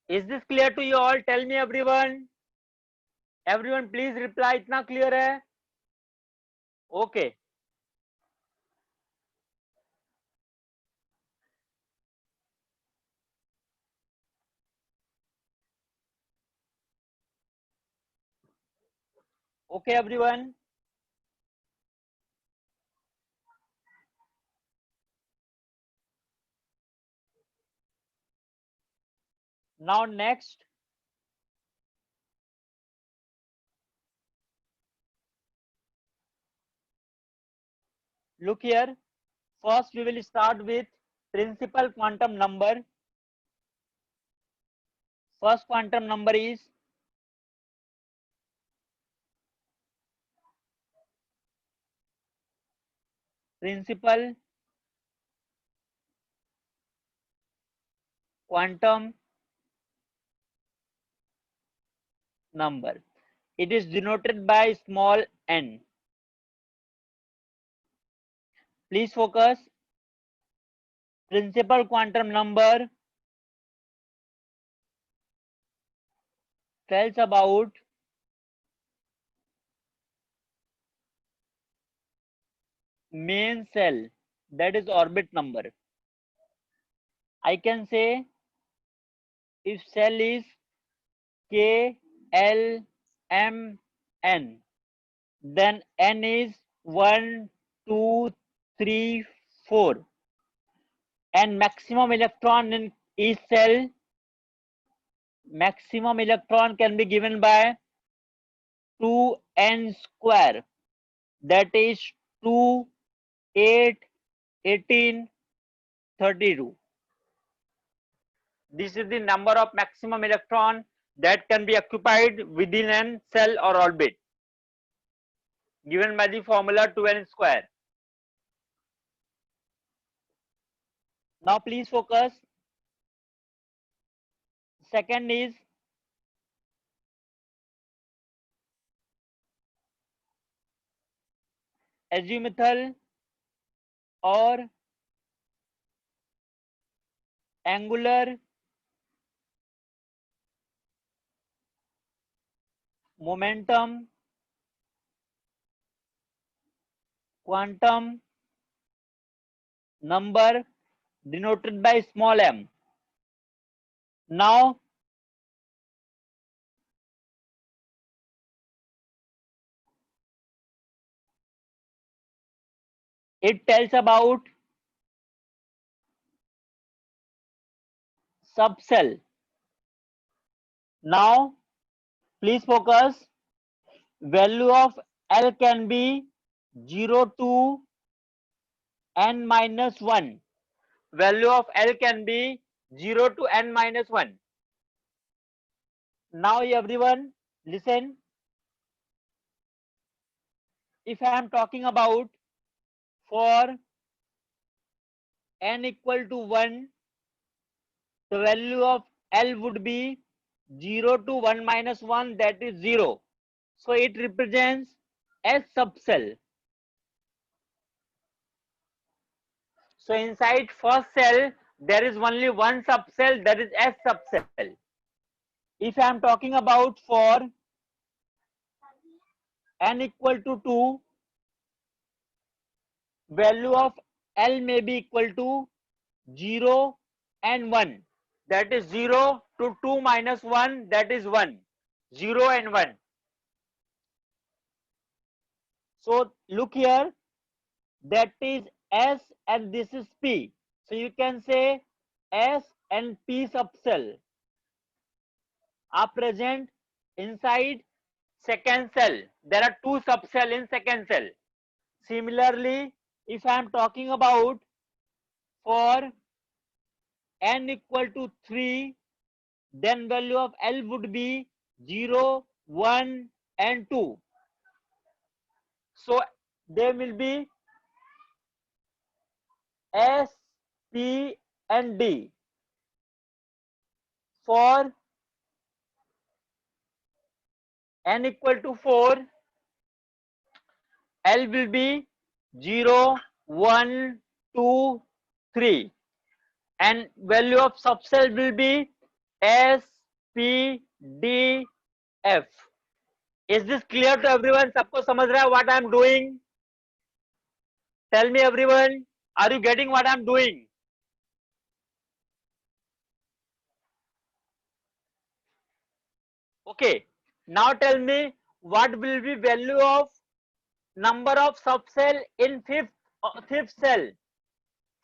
Is this clear to you all? Tell me everyone. Everyone please reply. इतना clear है? Okay. Okay everyone. Now next, look here. First, we will start with principal quantum number. First quantum number is principal quantum number. It is denoted by small n. Please focus. Principal quantum number tells about main cell, that is orbit number. I can say if cell is K, L, M, N, then N is 1, 2, 3, 4, and maximum electron in each cell, maximum electron can be given by 2n square, that is 2, 8, 18, 32. This is the number of maximum electron that can be occupied within a cell or orbit, given by the formula 2n square. Now please focus. Second is azimuthal or angular momentum quantum number denoted by small m. Now it tells about subcell. Now please focus. Value of L can be 0 to n minus 1. Value of L can be 0 to n minus 1. Now everyone listen. If I am talking about for n equal to 1, the value of L would be 0 to 1 minus 1, that is 0. So it represents S subcell. So inside first cell, there is only one subcell, that is S subcell. If I am talking about for n equal to 2, value of L may be equal to 0 and 1. That is 0 to 2 minus 1, that is 1. 0 and 1. So look here, that is S and this is P. So you can say S and P subcell are present inside second cell. There are two subcell in second cell. Similarly, if I am talking about for n equal to 3, then value of L would be 0, 1 and 2. So there will be S, P and D. For n equal to 4, L will be 0, 1, 2, 3. And value of subcell will be S, P, D, F. Is this clear to everyone? सबको समझ रहा है what I am doing? Tell me everyone, are you getting what I am doing? Okay, now tell me what will be value of number of subcell in fifth cell.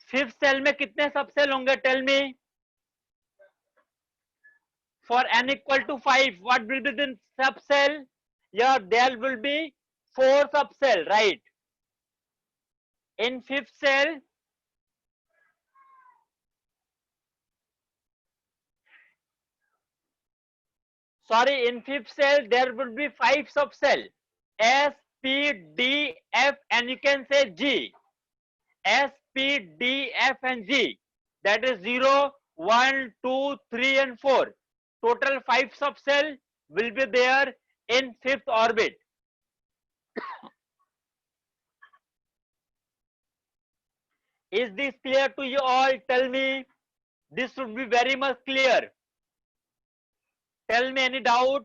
Fifth cell में कितने subcell होंगे? Tell me. For n equal to 5, what will be the subcell? Yeah, there will be 4 subcell, right? In fifth cell, sorry, in fifth cell there would be 5 subcell, S, P, D, F, and you can say G. S, P, D, F, and G. That is 0, 1, 2, 3, and 4. Total 5 subcell will be there in fifth orbit. Is this clear to you all? Tell me. This should be very much clear. Tell me any doubt.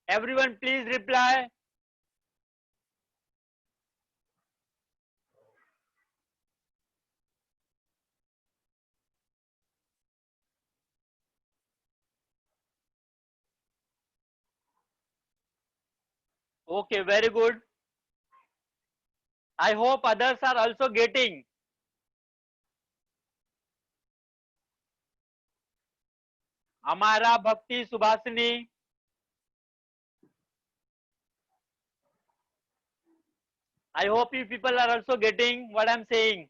Everyone please reply. Okay, very good. I hope others are also getting. Amara, Bhakti, Subhasini. I hope you people are also getting what I'm saying.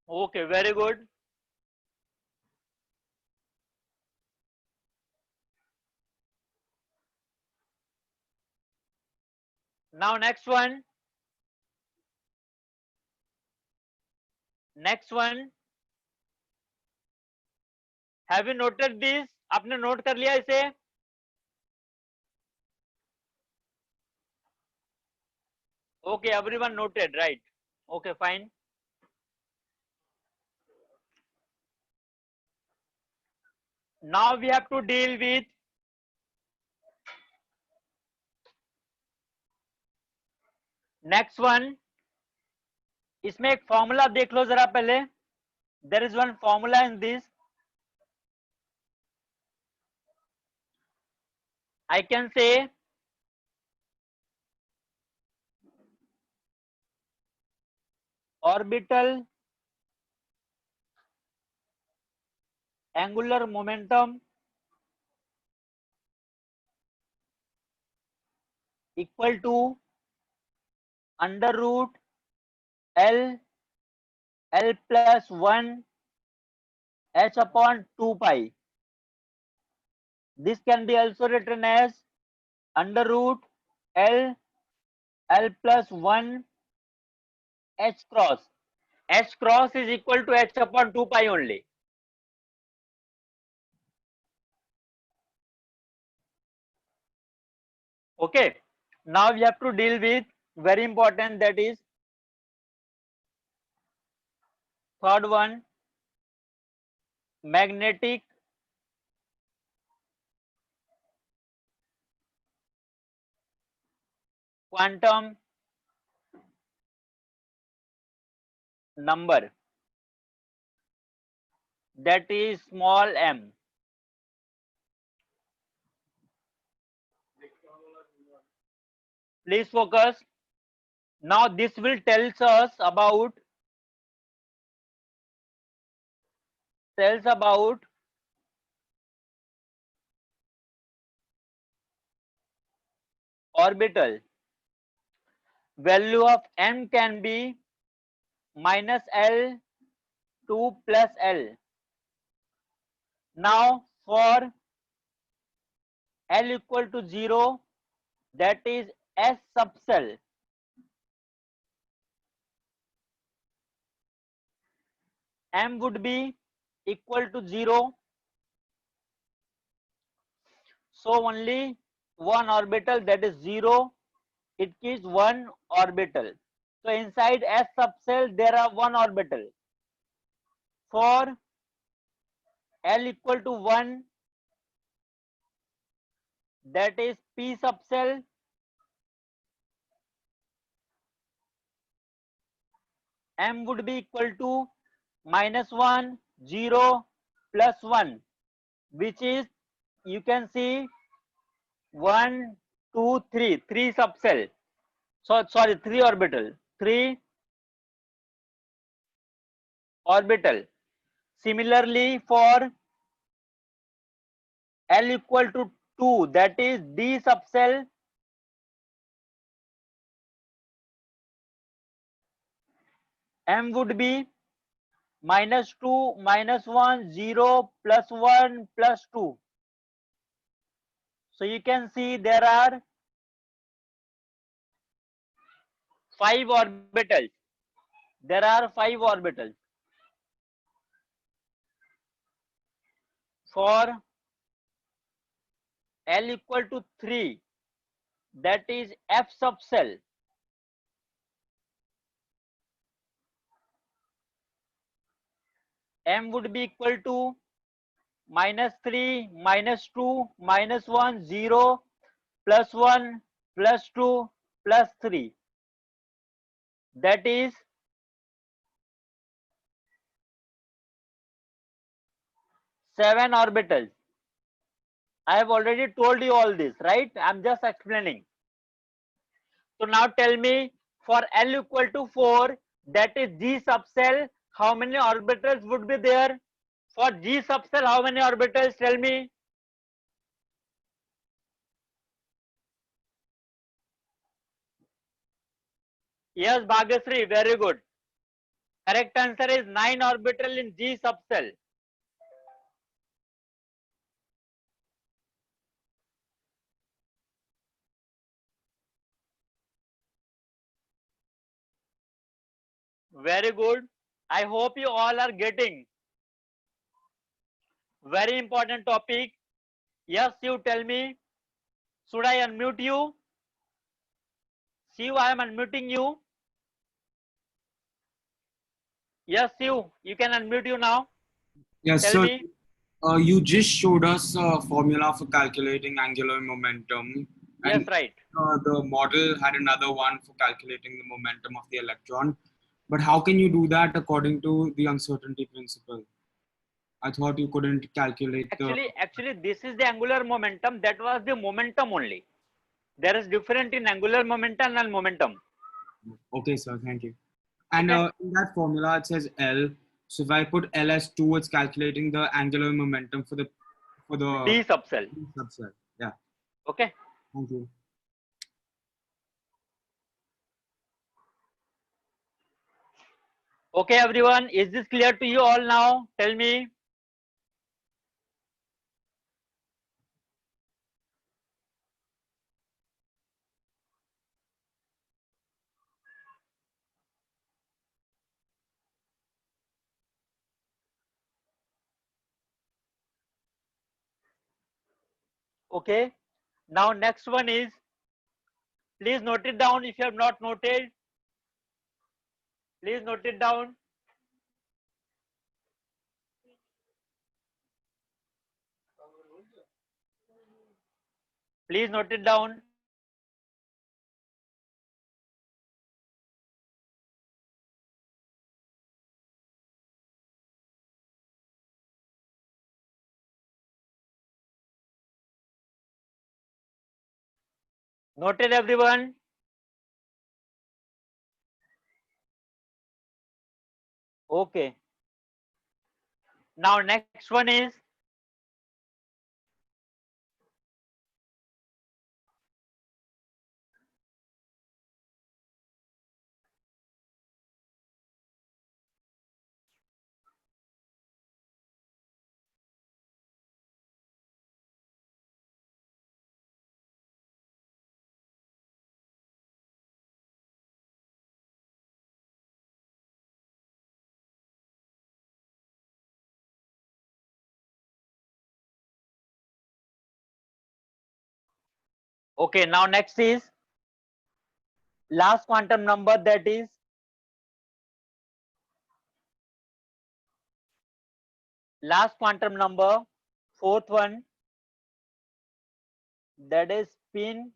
Okay, very good. Now next one. Next one. Have you noted this? आपने note कर लिया इसे? Okay, everyone noted, right? Okay, fine. Now we have to deal with next one. इसमें एक formula देख लो जरा पहले. There is one formula in this. I can say orbital angular momentum equal to under root L plus 1 h upon 2 pi. This can be also written as under root L plus 1 h cross. H cross is equal to h upon 2 pi only. Okay. Now we have to deal with very important, that is third one, magnetic quantum number, that is small m. Please focus. Now this will tells us about orbital. Value of m can be minus L to plus L. Now for L equal to 0, that is S subcell, m would be equal to 0. So only one orbital, that is 0. It is one orbital. So inside S subcell there are one orbital. For L equal to 1, that is P subcell, m would be equal to minus 1, 0, plus 1, which is, you can see 1, 2, 3, 3 subcell. So sorry, 3 orbital, 3 orbital. Similarly for L equal to 2, that is D subcell, m would be -2, -1, 0, +1, +2. So you can see there are 5 orbitals. There are 5 orbitals. For L equal to 3, that is F sub cell. M would be equal to -3, -2, -1, 0, +1, +2, +3. That is 7 orbitals. I have already told you all this, right? I'm just explaining. So now tell me, for L equal to 4, that is G subcell, how many orbitals would be there? For G subcell, how many orbitals? Tell me. Yes, Bhagasri, very good. Correct answer is 9 orbital in G subcell. Very good. I hope you all are getting. Very important topic. Yes, you tell me. Should I unmute you? Shiv, I am unmuting you. Yes, you can unmute you now. Yes, Tell sir. me. You just showed us a formula for calculating angular momentum, Yes, and right. the model had another one for calculating the momentum of the electron. But how can you do that according to the uncertainty principle? I thought you couldn't calculate the. Actually, this is the angular momentum. That was the momentum only. There is difference in angular momentum and momentum. Okay, sir. Thank you. And Okay. in that formula, it says L. So if I put L as 2, it's calculating the angular momentum for the D subcell. subset. Yeah. Okay. Thank you. Okay, everyone. Is this clear to you all now? Tell me. Okay. Now next one is, please note it down if you have not noted. Please note it down. Please note it down. Noted, everyone. Okay. Now next one is, okay, now next is last quantum number, that is last quantum number, fourth one, that is spin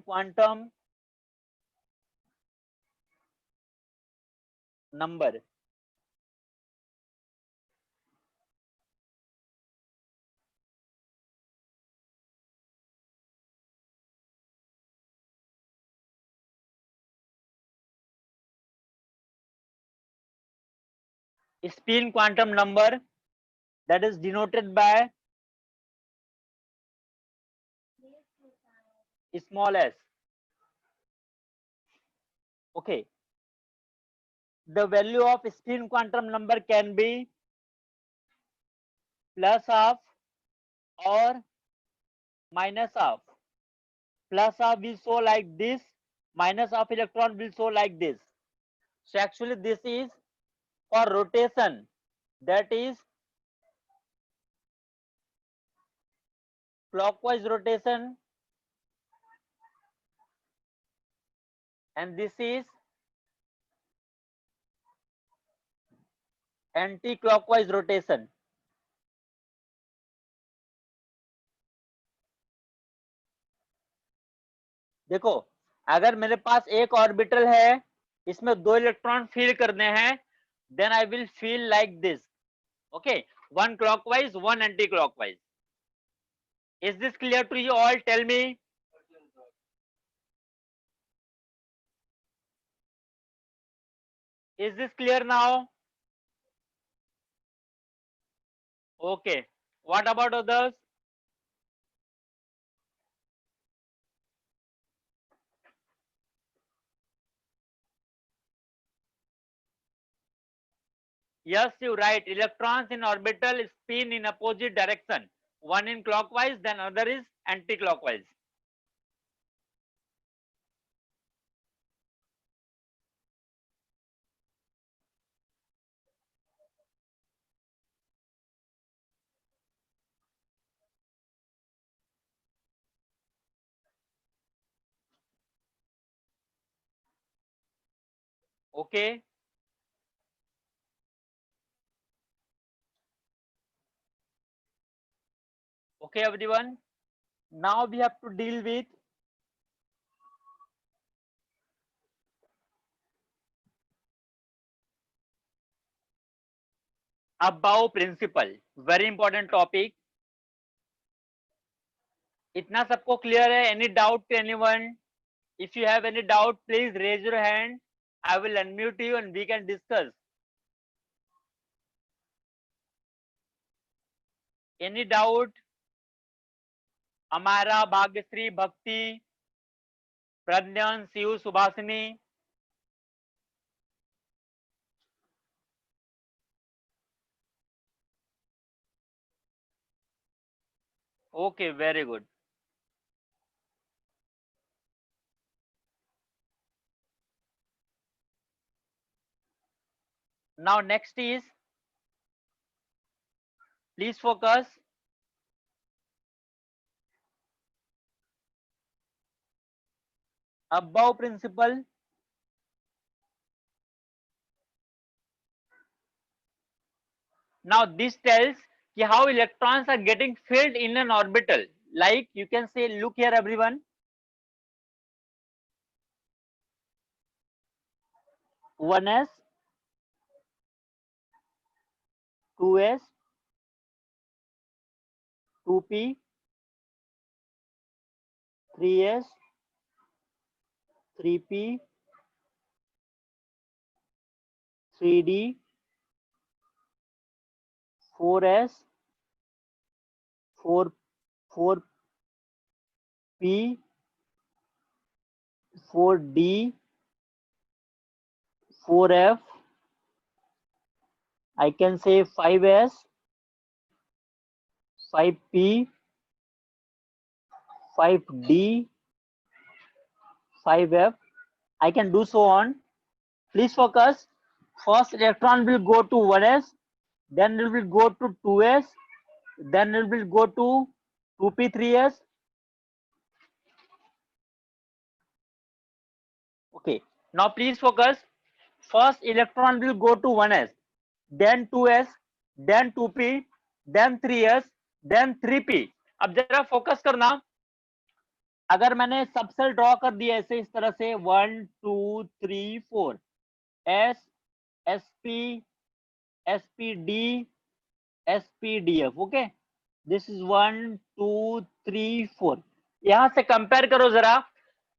quantum number. Spin quantum number, that is denoted by small s. Okay, the value of spin quantum number can be plus of or minus of. Plus of will show like this, minus of electron will show like this. So actually this is for rotation, that is clockwise rotation, and this is anti-clockwise rotation. देखो, अगर मेरे पास एक orbital है, इसमें 2 electron feel करने हैं, then I will feel like this. Okay, one clockwise, one anti-clockwise. Is this clear to you all? Tell me. Is this clear now? Okay. What about others? Yes, you're right. Electrons in orbital spin in opposite direction. One in clockwise, then other is anti-clockwise. Okay. Okay, everyone. Now we have to deal with above principle. Very important topic. इतना सबको clear है? Any doubt to anyone? If you have any doubt, please raise your hand. I will unmute you and we can discuss. Any doubt? Amara, Bhagyashree, Bhakti, Pradnyan, Shiv, Subhasini. Okay, very good. Now next is, please focus. Above principle. Now this tells how electrons are getting filled in an orbital. Like you can say, look here everyone. 1s, 2s, 2p, 3s, 3p, 3d, 4s, 4p, 4d, 4f, I can say 5s, 5p, 5d, 5f. I can do so on. Please focus. First electron will go to 1s, then it will go to 2s, then it will go to 2p, 3s. Okay. Now please focus. First electron will go to 1s, then 2s, then 2p, then 3s, then 3p. अब जरा focus करना. अगर मैंने subshell draw कर दिया ऐसे इस तरह से 1 2 3 4 s sp spd spdf. Okay, this is 1 2 3 4. यहां से कंपेयर करो जरा.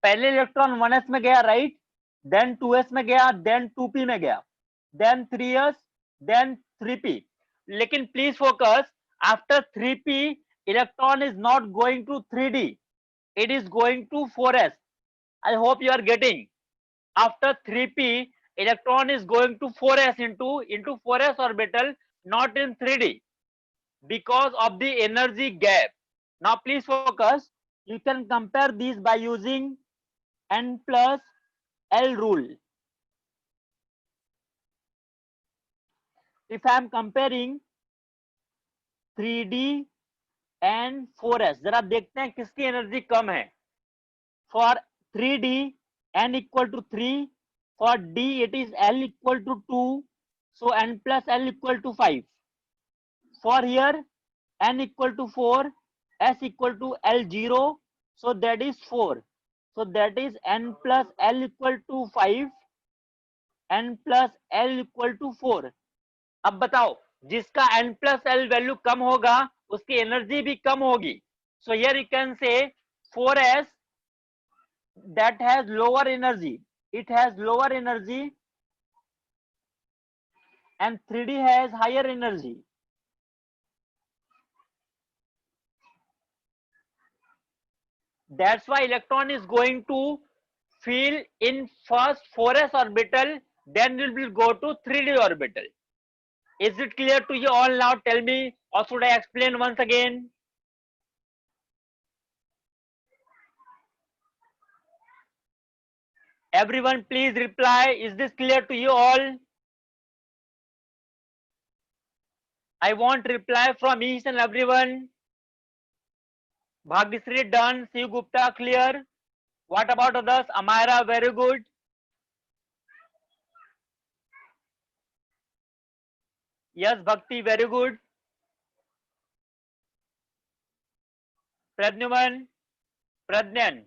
पहले इलेक्ट्रॉन 1s में गया, राइट, देन 2s में गया, देन 2p में गया, देन 3s, देन 3p. लेकिन please focus, after 3p electron is not going to 3d. it is going to 4s. I hope you are getting. After 3p, electron is going to 4s into 4s orbital, not in 3d, because of the energy gap. Now please focus. You can compare these by using n plus L rule. If I am comparing 3d and 4s, जरा देखते हैं किसकी energy कम है. For 3d, n equal to 3. For d, it is L equal to 2. So n plus L equal to 5. For here, n equal to 4, s equal to L0. So that is 4. So that is n plus L equal to 5. n plus L equal to 4. अब बताओ, जिसका n plus L value कम होगा उसकी energy भी कम होगी. So here you can say 4s that has lower energy. It has lower energy and 3d has higher energy. That's why electron is going to fill in first 4s orbital, then it will go to 3d orbital. Is it clear to you all now? Tell me, or should I explain once again? Everyone please reply. Is this clear to you all? I want reply from each and everyone. Bhagyasri done. Shiv Gupta clear. What about others? Amira, very good. Yes, Bhakti, very good. Pradnyuman, Pradnyan,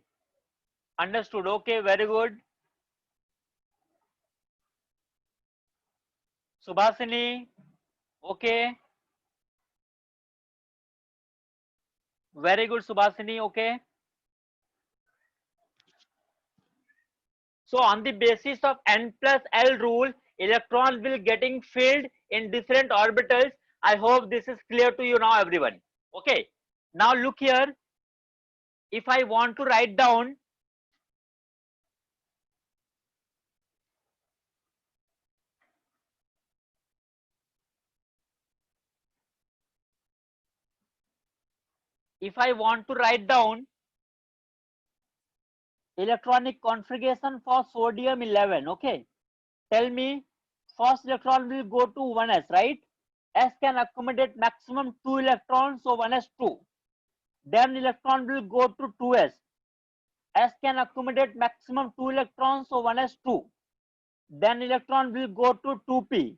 understood. Okay, very good. Subhasini, okay. Very good, Subhasini, okay. So on the basis of n plus L rule, electron will getting filled in different orbitals. I hope this is clear to you now, everyone. Okay. Now look here. If I want to write down electronic configuration for sodium 11, okay. Tell me, first electron will go to 1s, right? S can accommodate maximum 2 electrons, so 1s 2. Then electron will go to 2s. S can accommodate maximum 2 electrons, so 1s 2. Then electron will go to 2p.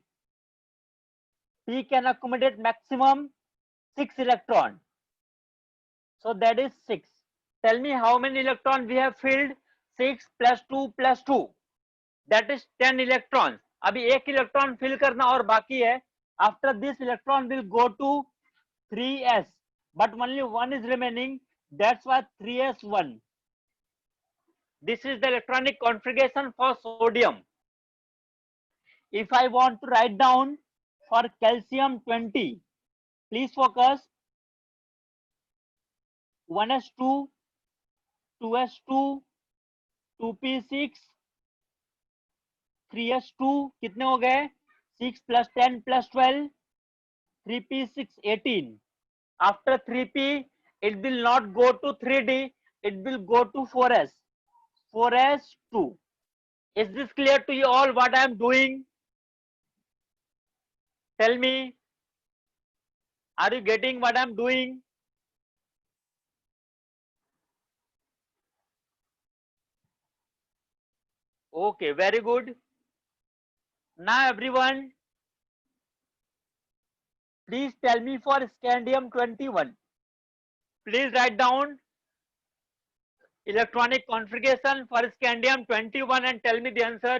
P can accommodate maximum 6 electron, so that is 6. Tell me how many electrons we have filled. 6 plus 2 plus 2, that is 10 electrons. अभी एक electron fill करना और बाकी है. After this electron will go to 3s, but only one is remaining. That's why 3s1. This is the electronic configuration for sodium. If I want to write down for calcium 20, please focus. 1s2, 2s2, 2p6, 3s2, कितने हो गए? 6 plus 10 plus 12, 3p6, 18. After 3p, it will not go to 3d, it will go to 4s. 4s2. Is this clear to you all what I am doing? Tell me, are you getting what I am doing? Okay, very good. Now everyone, please tell me for scandium 21. Please write down electronic configuration for scandium 21 and tell me the answer.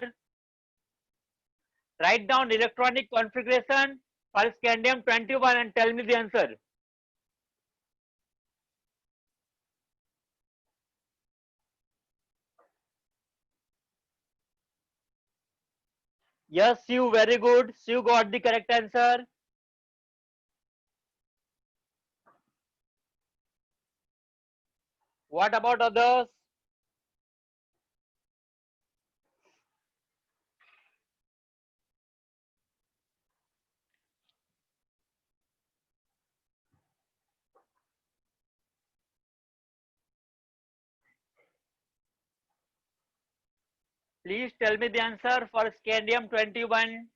Write down electronic configuration for scandium 21 and tell me the answer. Yes, you very good. You got the correct answer. What about others? Please tell me the answer for scandium 21.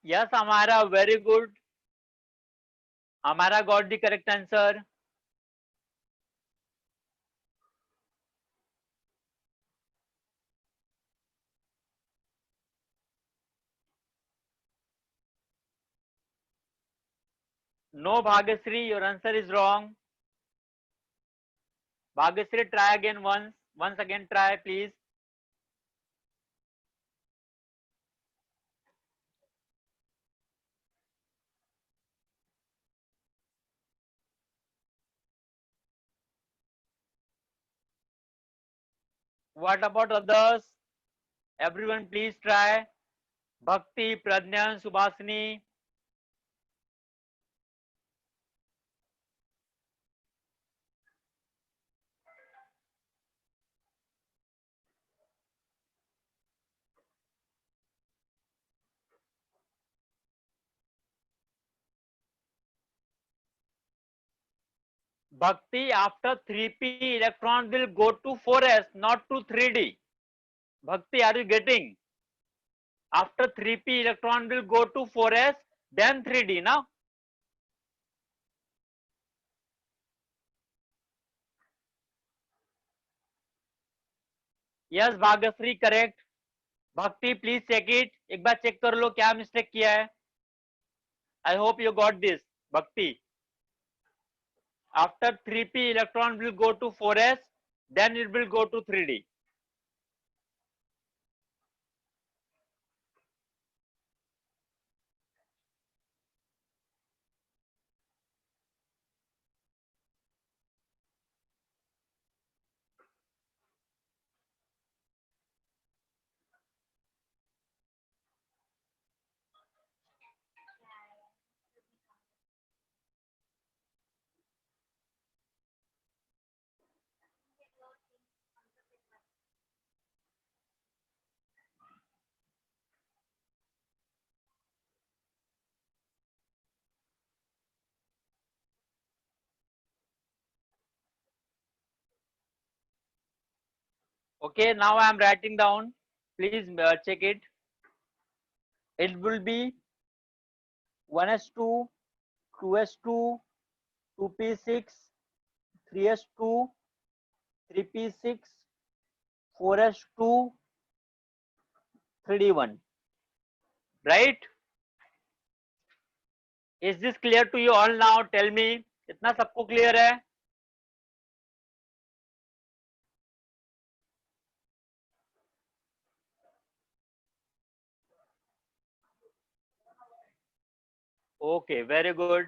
Yes, Amara, very good. Amara got the correct answer. No, Bhagasri, your answer is wrong. Bhagasri, try again once. Once again, try, please. What about others? Everyone, please try. Bhakti, Pradnyan, Subhasini. Bhakti, after 3p, electron will go to 4s, not to 3d. Bhakti, are you getting? After 3p, electron will go to 4s, then 3d, now. Yes, Bhagasri, correct. Bhakti, please check it. एक बार check कर लो क्या mistake किया है. I hope you got this, Bhakti. After 3p, electron will go to 4s, then it will go to 3d. Okay, now I am writing down. Please check it. It will be 1s2, 2s2, 2p6, 3s2, 3p6, 4s2, 3d1. Right? Is this clear to you all now? Tell me. इतना सबको clear है? Okay, very good.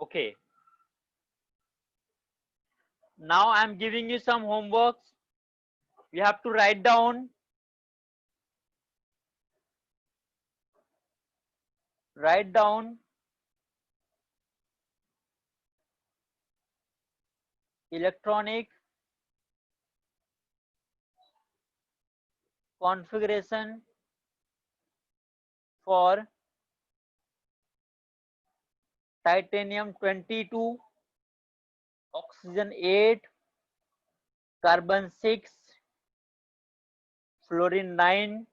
Okay. Now I am giving you some homeworks. You have to write down. Write down electronic configuration for titanium 22, oxygen 8, carbon 6, fluorine 9,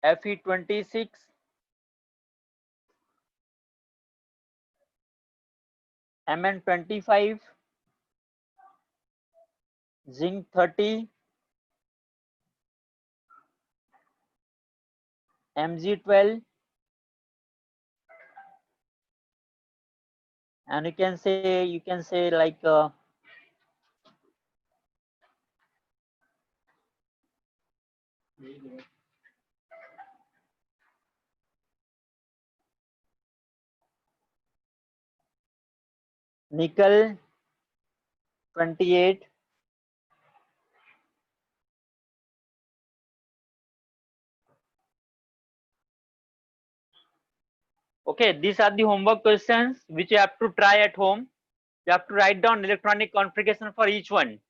Fe26, Mn25, zinc 30, Mg12, and you can say like nickel 28, okay. These are the homework questions which you have to try at home. You have to write down electronic configuration for each one.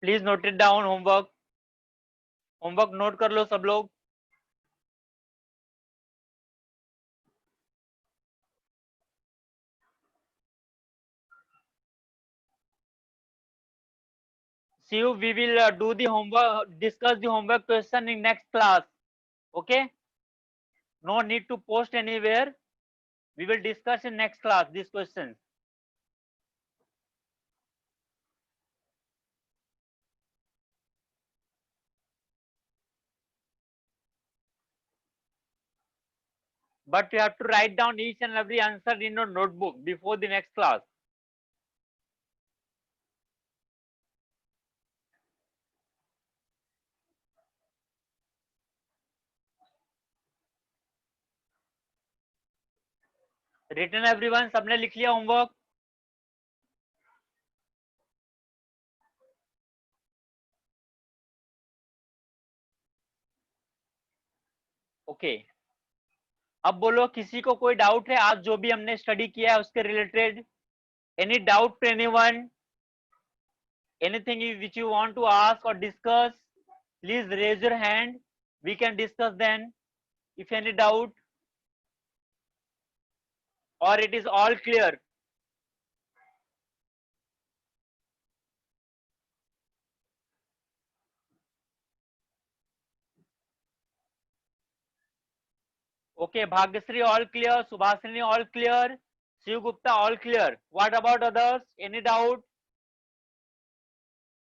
Please note it down. Homework note कर लो सब लोग. See you. We will do the homework, discuss the homework question in next class. Okay. No need to post anywhere. We will discuss in next class these questions. But you have to write down each and every answer in your notebook before the next class. Written everyone? सबने लिख लिया homework? Okay. अब बोलो किसी को कोई doubt है आज जो भी हमने स्टडी किया है उसके related? Any doubt to anyone? Anything which you want to ask or discuss? Please raise your hand. We can discuss then. If any doubt, or it is all clear. Okay, Bhagyasri all clear, Subhasini all clear, Shiv Gupta all clear. What about others? Any doubt?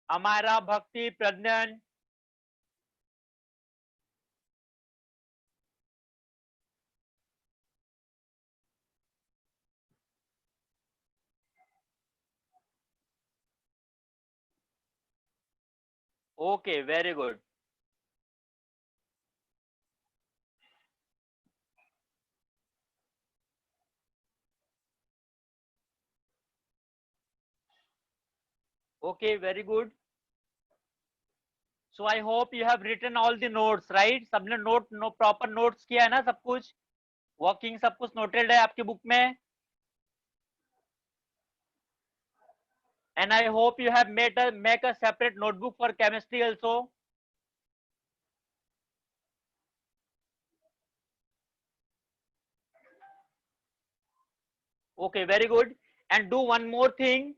Amara, Bhakti, Pradnan? Okay, very good. Okay, very good. So I hope you have written all the notes, right? सबने proper notes किया है ना सब कुछ? Working सब कुछ noted है आपकी book में? And I hope you have make a separate notebook for chemistry also. Okay, very good. And do one more thing.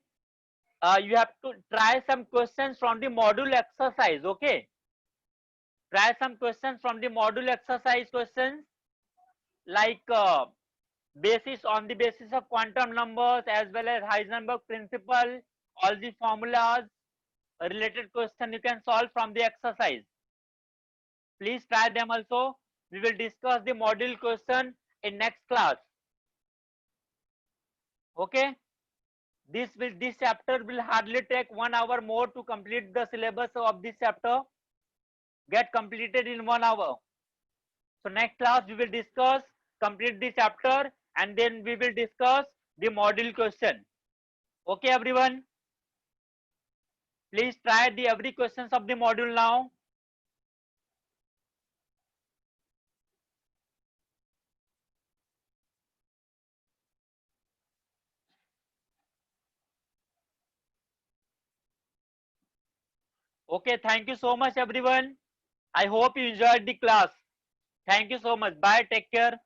You have to try some questions from the module exercise. Okay. Try some questions from the module exercise questions like on the basis of quantum numbers as well as Heisenberg principle, all the formulas, related question you can solve from the exercise. Please try them also. We will discuss the module question in next class. Okay. This chapter will hardly take 1 hour more to complete the syllabus of this chapter. Get completed in 1 hour. So next class we will discuss, complete the chapter, and then we will discuss the module question. Okay, everyone. Please try the every questions of the module now. Okay, thank you so much, everyone. I hope you enjoyed the class. Thank you so much. Bye. Take care.